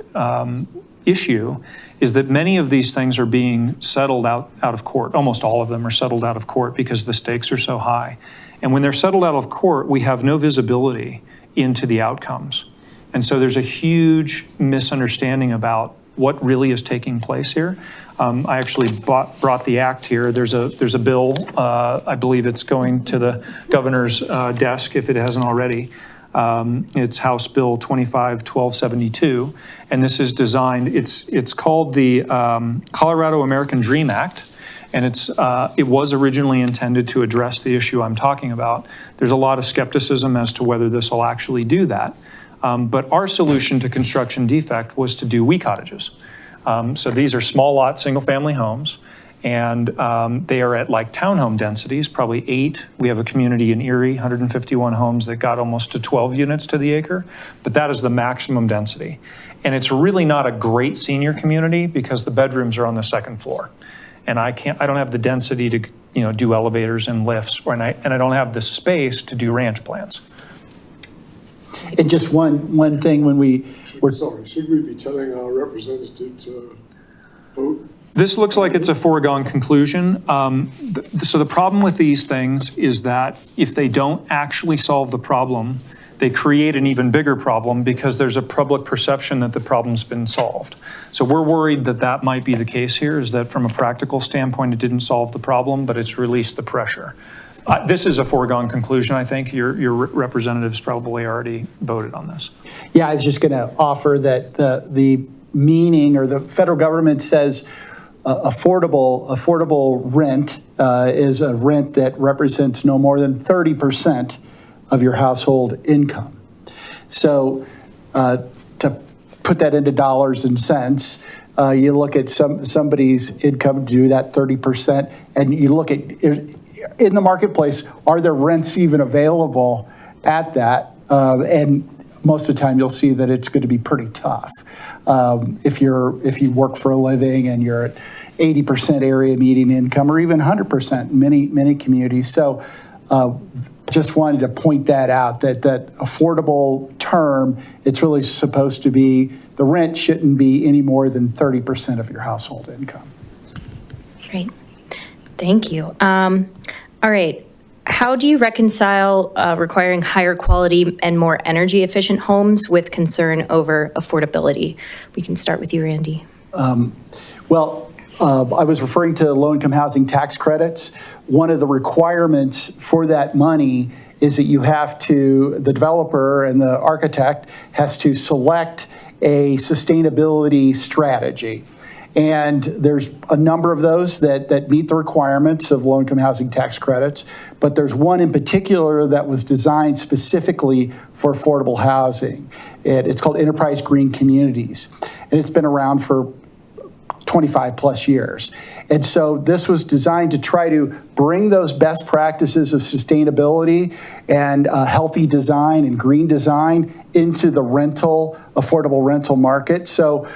issue is that many of these things are being settled out of court. Almost all of them are settled out of court because the stakes are so high. And when they're settled out of court, we have no visibility into the outcomes. And so there's a huge misunderstanding about what really is taking place here. I actually brought the act here. There's a bill, I believe it's going to the governor's desk if it hasn't already. It's House Bill 25-1272, and this is designed, it's called the Colorado American Dream Act, and it was originally intended to address the issue I'm talking about. There's a lot of skepticism as to whether this will actually do that. But our solution to construction defect was to do wee cottages. So these are small lot, single-family homes, and they are at like townhome densities, probably 8. We have a community in Erie, 151 homes that got almost to 12 units to the acre, but that is the maximum density. And it's really not a great senior community because the bedrooms are on the second floor. And I don't have the density to, do elevators and lifts, and I don't have the space to do ranch plans. And just one thing when Should we be telling our representative to vote? This looks like it's a foregone conclusion. So the problem with these things is that if they don't actually solve the problem, they create an even bigger problem because there's a public perception that the problem's been solved. So we're worried that that might be the case here, is that from a practical standpoint, it didn't solve the problem, but it's released the pressure. This is a foregone conclusion, I think. Your representatives probably already voted on this. Yeah, I was just going to offer that the meaning, or the federal government says affordable rent is a rent that represents no more than 30% of your household income. So to put that into dollars and cents, you look at somebody's income, do that 30%, and you look at in the marketplace, are there rents even available at that? And most of the time, you'll see that it's going to be pretty tough. If you work for a living and you're at 80% area median income, or even 100% in many communities. So just wanted to point that out, that affordable term, it's really supposed to be, the rent shouldn't be any more than 30% of your household income. Great. Thank you. All right. How do you reconcile requiring higher quality and more energy efficient homes with concern over affordability? We can start with you, Randy. I was referring to low-income housing tax credits. One of the requirements for that money is that the developer and the architect has to select a sustainability strategy. And there's a number of those that meet the requirements of low-income housing tax credits, but there's one in particular that was designed specifically for affordable housing. It's called Enterprise Green Communities, and it's been around for 25 plus years. And so this was designed to try to bring those best practices of sustainability and healthy design and green design into the affordable rental market. So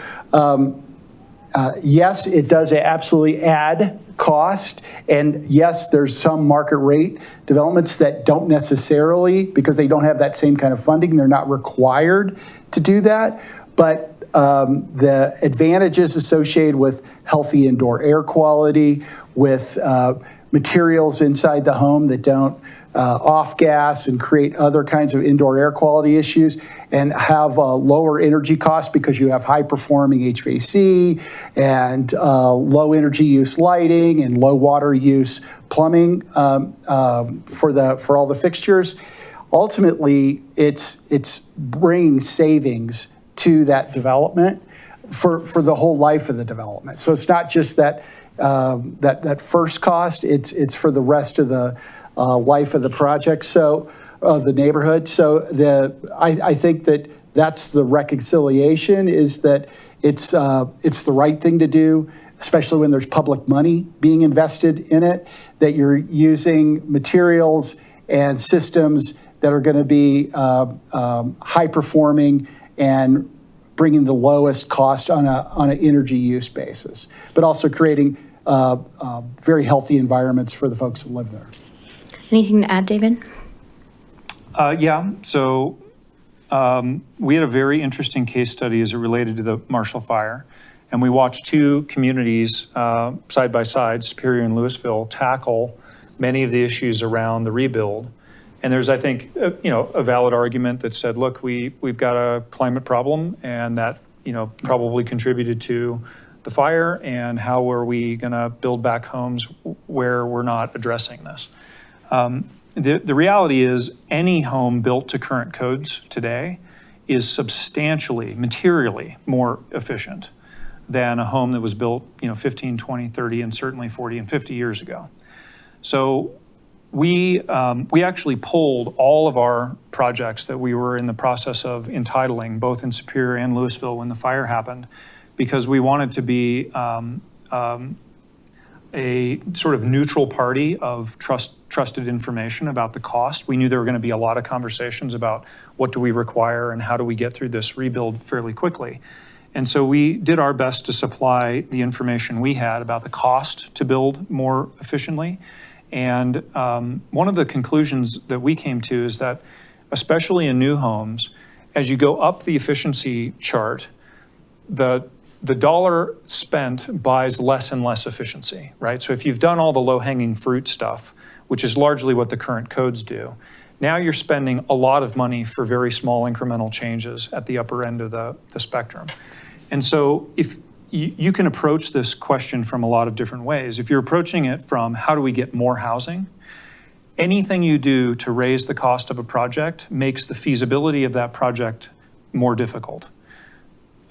yes, it does absolutely add cost. And yes, there's some market rate developments that don't necessarily, because they don't have that same kind of funding, they're not required to do that. But the advantages associated with healthy indoor air quality, with materials inside the home that don't off-gas and create other kinds of indoor air quality issues, and have lower energy costs because you have high-performing HVAC and low energy use lighting and low water use plumbing for all the fixtures. Ultimately, it's bringing savings to that development for the whole life of the development. So it's not just that first cost; it's for the rest of the life of the project. So of the neighborhood. So I think that's the reconciliation, is that it's the right thing to do, especially when there's public money being invested in it. That you're using materials and systems that are going to be high performing and bringing the lowest cost on an energy use basis, but also creating very healthy environments for the folks that live there. Anything to add, David? Yeah, so we had a very interesting case study as it related to the Marshall Fire. And we watched two communities side by side, Superior and Louisville, tackle many of the issues around the rebuild. And there's, I think, a valid argument that said, look, we've got a climate problem, and that, probably contributed to the fire, and how are we going to build back homes where we're not addressing this? The reality is any home built to current codes today is substantially, materially more efficient than a home that was built, 15, 20, 30, and certainly 40 and 50 years ago. So we actually pulled all of our projects that we were in the process of entitling, both in Superior and Louisville when the fire happened, because we wanted to be a sort of neutral party of trusted information about the cost. We knew there were going to be a lot of conversations about what do we require and how do we get through this rebuild fairly quickly. And so we did our best to supply the information we had about the cost to build more efficiently. And one of the conclusions that we came to is that, especially in new homes, as you go up the efficiency chart, the dollar spent buys less and less efficiency, right? So if you've done all the low-hanging fruit stuff, which is largely what the current codes do, now you're spending a lot of money for very small incremental changes at the upper end of the spectrum. And so if you can approach this question from a lot of different ways. If you're approaching it from how do we get more housing, anything you do to raise the cost of a project makes the feasibility of that project more difficult.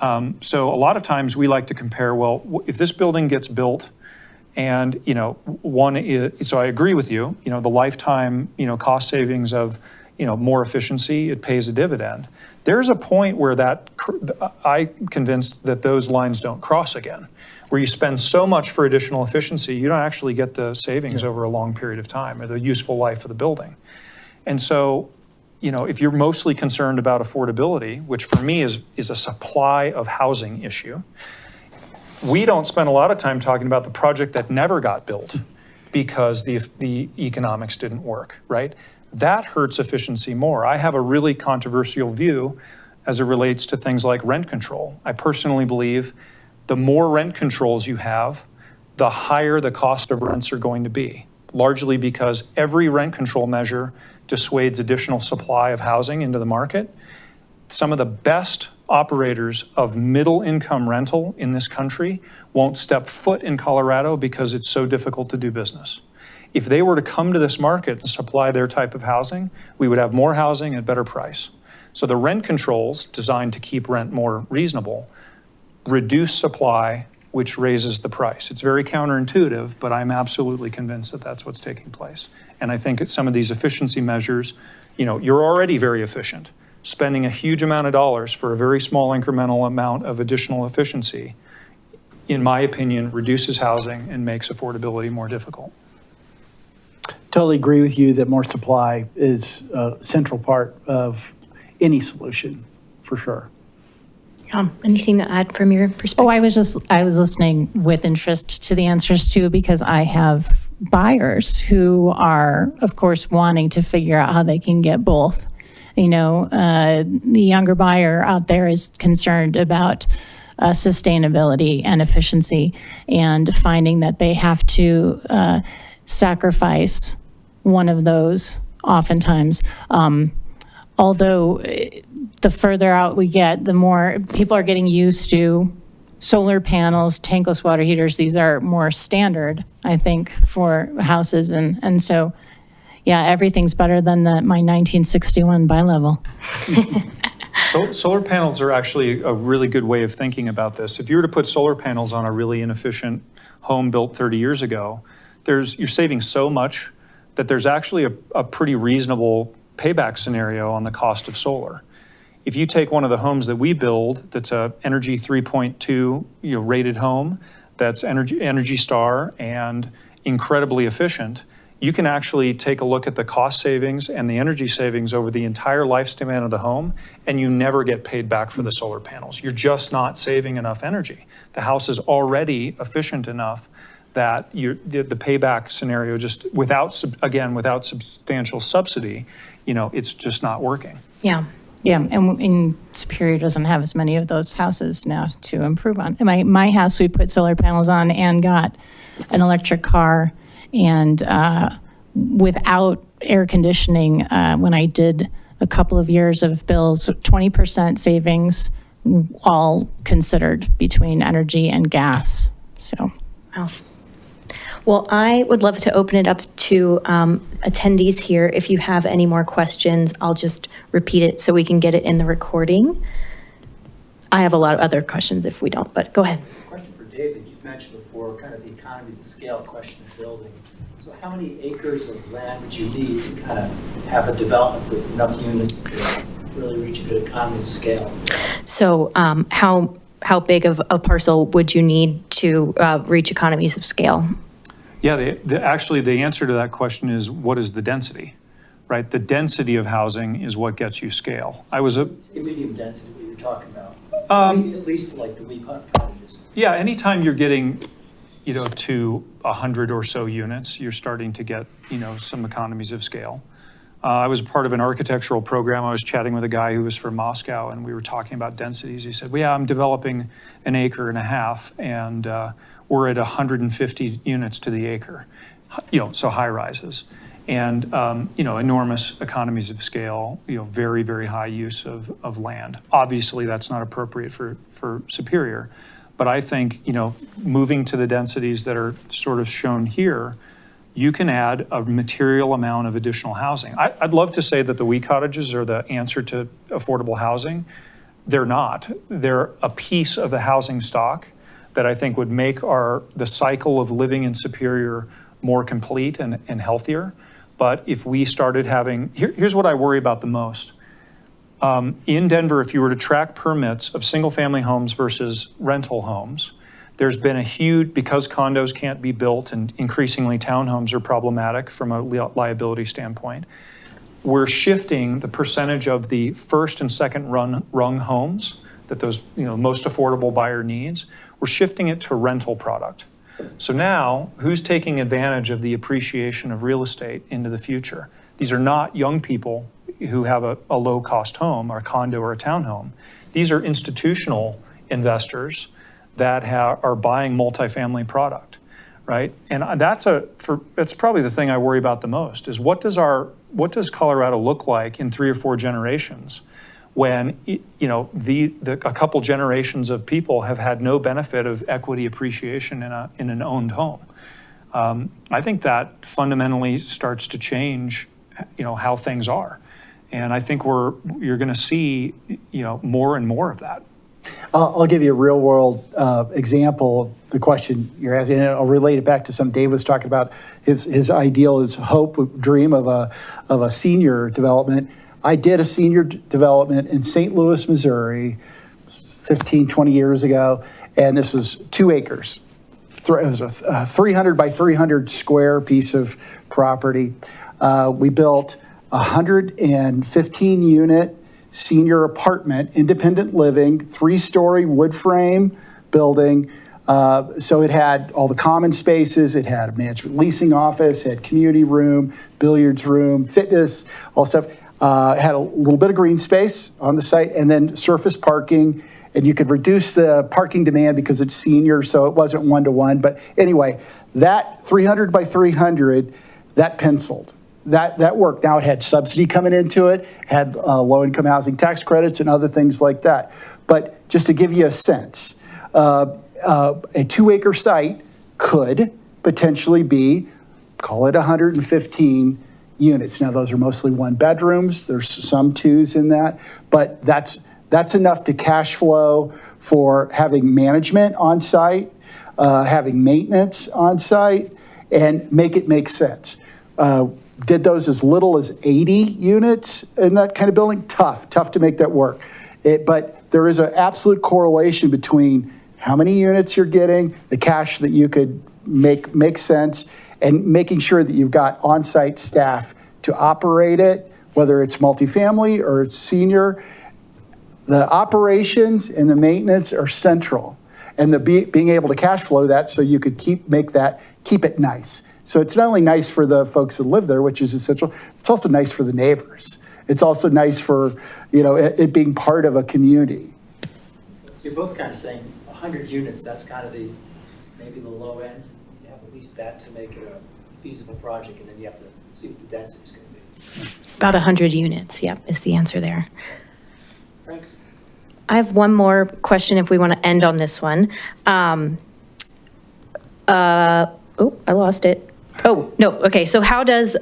So a lot of times we like to compare, well, if this building gets built and, so I agree with you, the lifetime, cost savings of, more efficiency, it pays a dividend. There's a point where I'm convinced that those lines don't cross again, where you spend so much for additional efficiency, you don't actually get the savings over a long period of time or the useful life of the building. And so, if you're mostly concerned about affordability, which for me is a supply of housing issue, we don't spend a lot of time talking about the project that never got built because the economics didn't work, right? That hurts efficiency more. I have a really controversial view as it relates to things like rent control. I personally believe the more rent controls you have, the higher the cost of rents are going to be, largely because every rent control measure dissuades additional supply of housing into the market. Some of the best operators of middle income rental in this country won't step foot in Colorado because it's so difficult to do business. If they were to come to this market and supply their type of housing, we would have more housing at better price. So the rent controls designed to keep rent more reasonable reduce supply, which raises the price. It's very counterintuitive, but I'm absolutely convinced that that's what's taking place. And I think some of these efficiency measures, you're already very efficient. Spending a huge amount of dollars for a very small incremental amount of additional efficiency, in my opinion, reduces housing and makes affordability more difficult. Totally agree with you that more supply is a central part of any solution, for sure. Anything to add from your perspective? Oh, I was listening with interest to the answers too, because I have buyers who are, of course, wanting to figure out how they can get both. The younger buyer out there is concerned about sustainability and efficiency, and finding that they have to sacrifice one of those oftentimes. Although the further out we get, the more people are getting used to solar panels, tankless water heaters. These are more standard, I think, for houses. And so, yeah, everything's better than my 1961 bi-level. So solar panels are actually a really good way of thinking about this. If you were to put solar panels on a really inefficient home built 30 years ago, you're saving so much that there's actually a pretty reasonable payback scenario on the cost of solar. If you take one of the homes that we build, that's a Energy 3.2 rated home, that's Energy Star and incredibly efficient, you can actually take a look at the cost savings and the energy savings over the entire lifespan of the home, and you never get paid back for the solar panels. You're just not saving enough energy. The house is already efficient enough that the payback scenario, just without substantial subsidy, it's just not working. Yeah. Yeah, and Superior doesn't have as many of those houses now to improve on. In my house, we put solar panels on and got an electric car, and without air conditioning, when I did a couple of years of bills, 20% savings, all considered between energy and gas. So. Wow. Well, I would love to open it up to attendees here. If you have any more questions, I'll just repeat it so we can get it in the recording. I have a lot of other questions if we don't, but go ahead. Question for David. You've mentioned before kind of the economies of scale question of building So how many acres of land would you need to kind of have a development with enough units to really reach a good economies of scale? So how big of a parcel would you need to reach economies of scale? Yeah, actually, the answer to that question is, what is the density, right? The density of housing is what gets you scale. Medium density, what you're talking about. At least like the wee cottages. Yeah, anytime you're getting, to 100 or so units, you're starting to get, some economies of scale. I was part of an architectural program. I was chatting with a guy who was from Moscow, and we were talking about densities. He said, well, yeah, I'm developing an acre and a half, and we're at 150 units to the acre, so high rises. And, enormous economies of scale, very, very high use of land. Obviously, that's not appropriate for Superior. But I think, moving to the densities that are sort of shown here, you can add a material amount of additional housing. I'd love to say that the wee cottages are the answer to affordable housing. They're not. They're a piece of the housing stock that I think would make the cycle of living in Superior more complete and healthier. But if we started having, here's what I worry about the most. In Denver, if you were to track permits of single-family homes versus rental homes, there's been a huge, because condos can't be built and increasingly townhomes are problematic from a liability standpoint, we're shifting the percentage of the first and second rung homes that those most affordable buyer needs, we're shifting it to rental product. So now, who's taking advantage of the appreciation of real estate into the future? These are not young people who have a low-cost home or a condo or a townhome. These are institutional investors that are buying multifamily product, right? And that's probably the thing I worry about the most is what does Colorado look like in 3 or 4 generations when a couple generations of people have had no benefit of equity appreciation in an owned home. I think that fundamentally starts to change how things are, and I think you're going to see more and more of that. I'll give you a real world example of the question you're asking, and I'll relate it back to something Dave was talking about. His ideal, his hope, dream of a senior development. I did a senior development in St. Louis, Missouri, 15, 20 years ago, and this was 2 acres. It was a 300 by 300 square piece of property. We built a 115 unit senior apartment, independent living, 3-story wood frame building. So it had all the common spaces. It had a management leasing office, it had community room, billiards room, fitness, all stuff. It had a little bit of green space on the site and then surface parking. And you could reduce the parking demand because it's senior, so it wasn't 1-to-1. But anyway, that 300 by 300, that penciled. That worked. Now it had subsidy coming into it, had low-income housing tax credits and other things like that. But just to give you a sense, a 2-acre site could potentially be, call it 115 units. Now those are mostly 1-bedrooms. There's some 2s in that, but that's enough to cash flow for having management on site, having maintenance on site, and make it make sense. Did those as little as 80 units in that kind of building? Tough to make that work. But there is an absolute correlation between how many units you're getting, the cash that you could make sense, and making sure that you've got on-site staff to operate it, whether it's multifamily or it's senior. The operations and the maintenance are central, and being able to cash flow that so you could keep it nice. So it's not only nice for the folks that live there, which is essential, it's also nice for the neighbors. It's also nice for, it being part of a community. So you're both kind of saying 100 units, that's kind of maybe the low end. You have at least that to make it a feasible project, and then you have to see what the density is going to be. About 100 units, yep, is the answer there. Thanks. I have one more question if we want to end on this one. I lost it. Oh, no, okay, so how does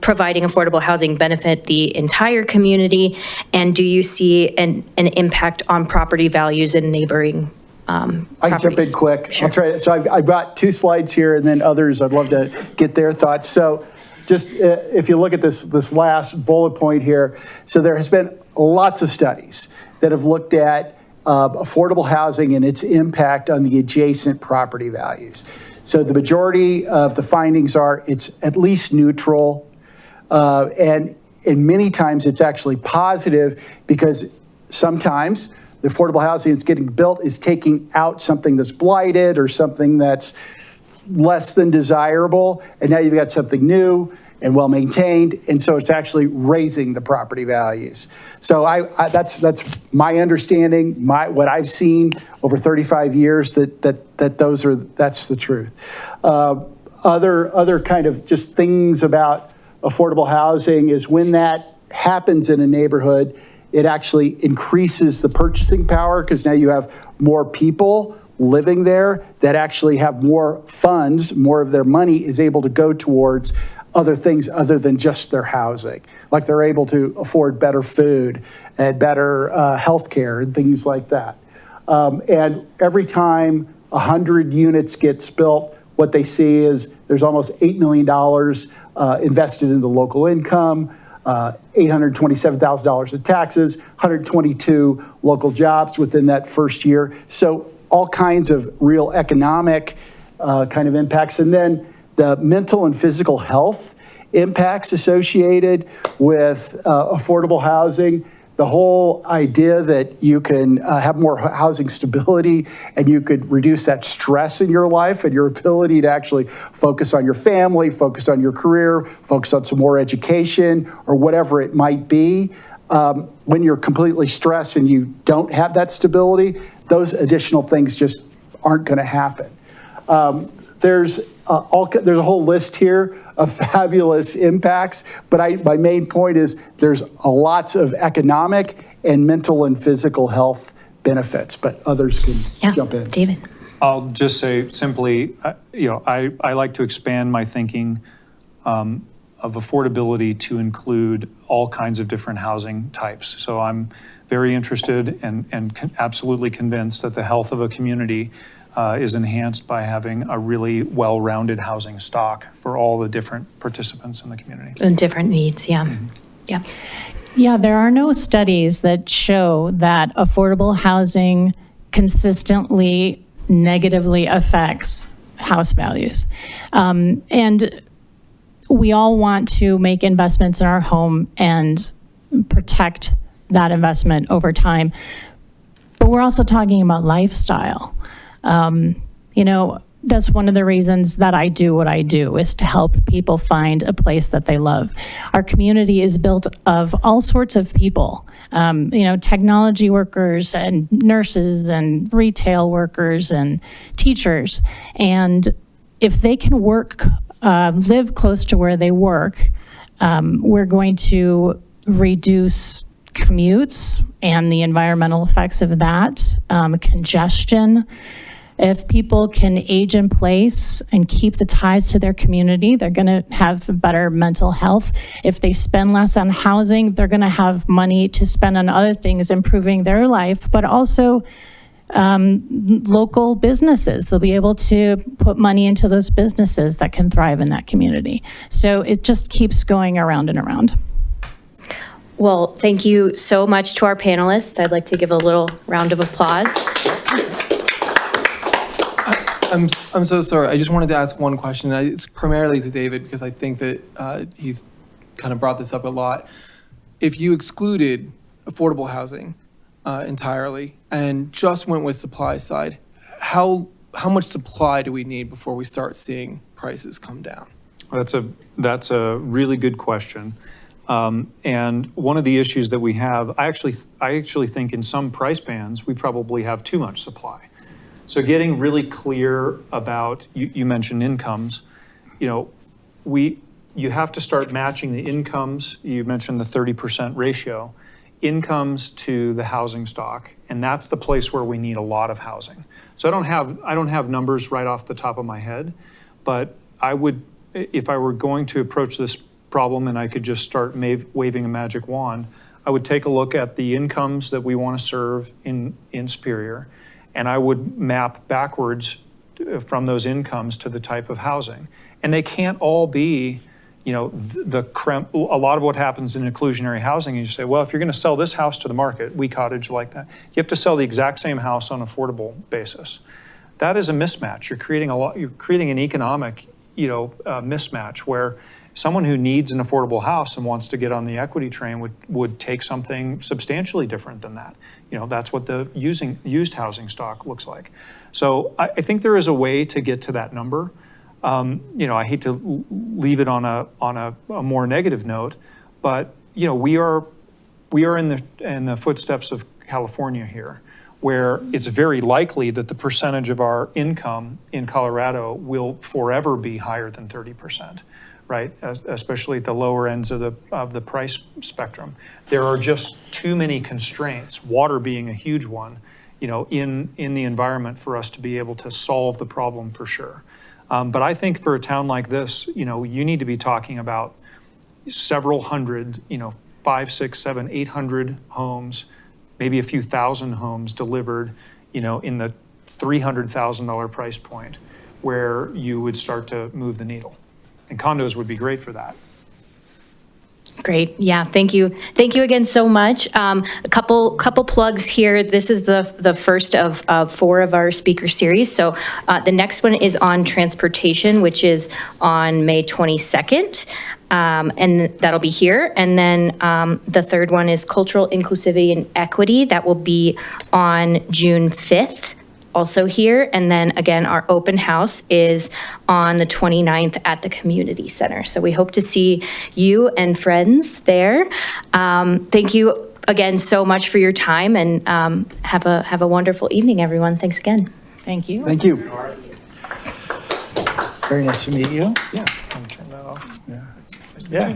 providing affordable housing benefit the entire community? And do you see an impact on property values in neighboring I can jump in properties. quick. Sure. I'll try it. So I've got 2 slides here, and then others, I'd love to get their thoughts. So just if you look at this last bullet point here, so there has been lots of studies that have looked at affordable housing and its impact on the adjacent property values. So the majority of the findings are it's at least neutral, and many times it's actually positive, because sometimes the affordable housing that's getting built is taking out something that's blighted or something that's less than desirable, and now you've got something new and well-maintained, and so it's actually raising the property values. So that's my understanding, what I've seen over 35 years, that's the truth. Other kind of just things about affordable housing is when that happens in a neighborhood, it actually increases the purchasing power, because now you have more people living there that actually have more funds, more of their money is able to go towards other things other than just their housing. Like they're able to afford better food and better health care and things like that. And every time 100 units gets built, what they see is there's almost $8 million invested in the local income, $827,000 in taxes, 122 local jobs within that first year. So all kinds of real economic kind of impacts. And then the mental and physical health impacts associated with affordable housing. The whole idea that you can have more housing stability and you could reduce that stress in your life and your ability to actually focus on your family, focus on your career, focus on some more education or whatever it might be. When you're completely stressed and you don't have that stability, those additional things just aren't going to happen. There's a whole list here of fabulous impacts, but my main point is there's lots of economic and mental and physical health benefits, but others can jump in. David. I'll just say simply, I like to expand my thinking of affordability to include all kinds of different housing types. So I'm very interested and absolutely convinced that the health of a community is enhanced by having a really well-rounded housing stock for all the different participants in the community. And different needs, yeah. Mm-hmm. Yeah. Yeah, there are no studies that show that affordable housing consistently negatively affects house values. And we all want to make investments in our home and protect that investment over time. But we're also talking about lifestyle. That's one of the reasons that I do what I do, is to help people find a place that they love. Our community is built of all sorts of people, technology workers and nurses and retail workers and teachers. And if they can live close to where they work, we're going to reduce commutes and the environmental effects of that, congestion. If people can age in place and keep the ties to their community, they're going to have better mental health. If they spend less on housing, they're going to have money to spend on other things, improving their life, but also local businesses. They'll be able to put money into those businesses that can thrive in that community. So it just keeps going around and around. Well, thank you so much to our panelists. I'd like to give a little round of applause. I'm so sorry. I just wanted to ask one question. It's primarily to David, because I think that he's kind of brought this up a lot. If you excluded affordable housing entirely and just went with supply side, how much supply do we need before we start seeing prices come down? That's a really good question. And one of the issues that we have, I actually think in some price bands, we probably have too much supply. So getting really clear about, you mentioned incomes, you have to start matching the incomes. You mentioned the 30% ratio, incomes to the housing stock. And that's the place where we need a lot of housing. So I don't have numbers right off the top of my head, but I would, if I were going to approach this problem and I could just start waving a magic wand, I would take a look at the incomes that we want to serve in Superior and I would map backwards from those incomes to the type of housing. And they can't all be, a lot of what happens in inclusionary housing, you say, well, if you're going to sell this house to the market, We Cottage like that, you have to sell the exact same house on an affordable basis. That is a mismatch. You're creating an economic, mismatch where someone who needs an affordable house and wants to get on the equity train would take something substantially different than that. That's what the used housing stock looks like. So I think there is a way to get to that number. I hate to leave it on a more negative note, but we are in the footsteps of California here, where it's very likely that the percentage of our income in Colorado will forever be higher than 30%, right? Especially at the lower ends of the price spectrum. There are just too many constraints, water being a huge one, in the environment for us to be able to solve the problem for sure. But I think for a town like this, you need to be talking about several hundred, 5, 6, 7, 800 homes, maybe a few thousand homes delivered, in the $300,000 price point where you would start to move the needle. And condos would be great for that. Great. Yeah. Thank you. Thank you again so much. A couple plugs here. This is the first of 4 of our speaker series. So the next one is on transportation, which is on May 22nd. And that'll be here. And then the third one is cultural inclusivity and equity. That will be on June 5th. Also here. And then again, our open house is on the 29th at the community center. So we hope to see you and friends there. Thank you again so much for your time, and have a wonderful evening, everyone. Thanks again. Thank you. Thank you. Very nice to meet you. Yeah. Let me turn that off. Yeah.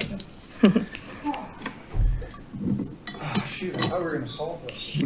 Oh, shoot, I thought we were going to solve this.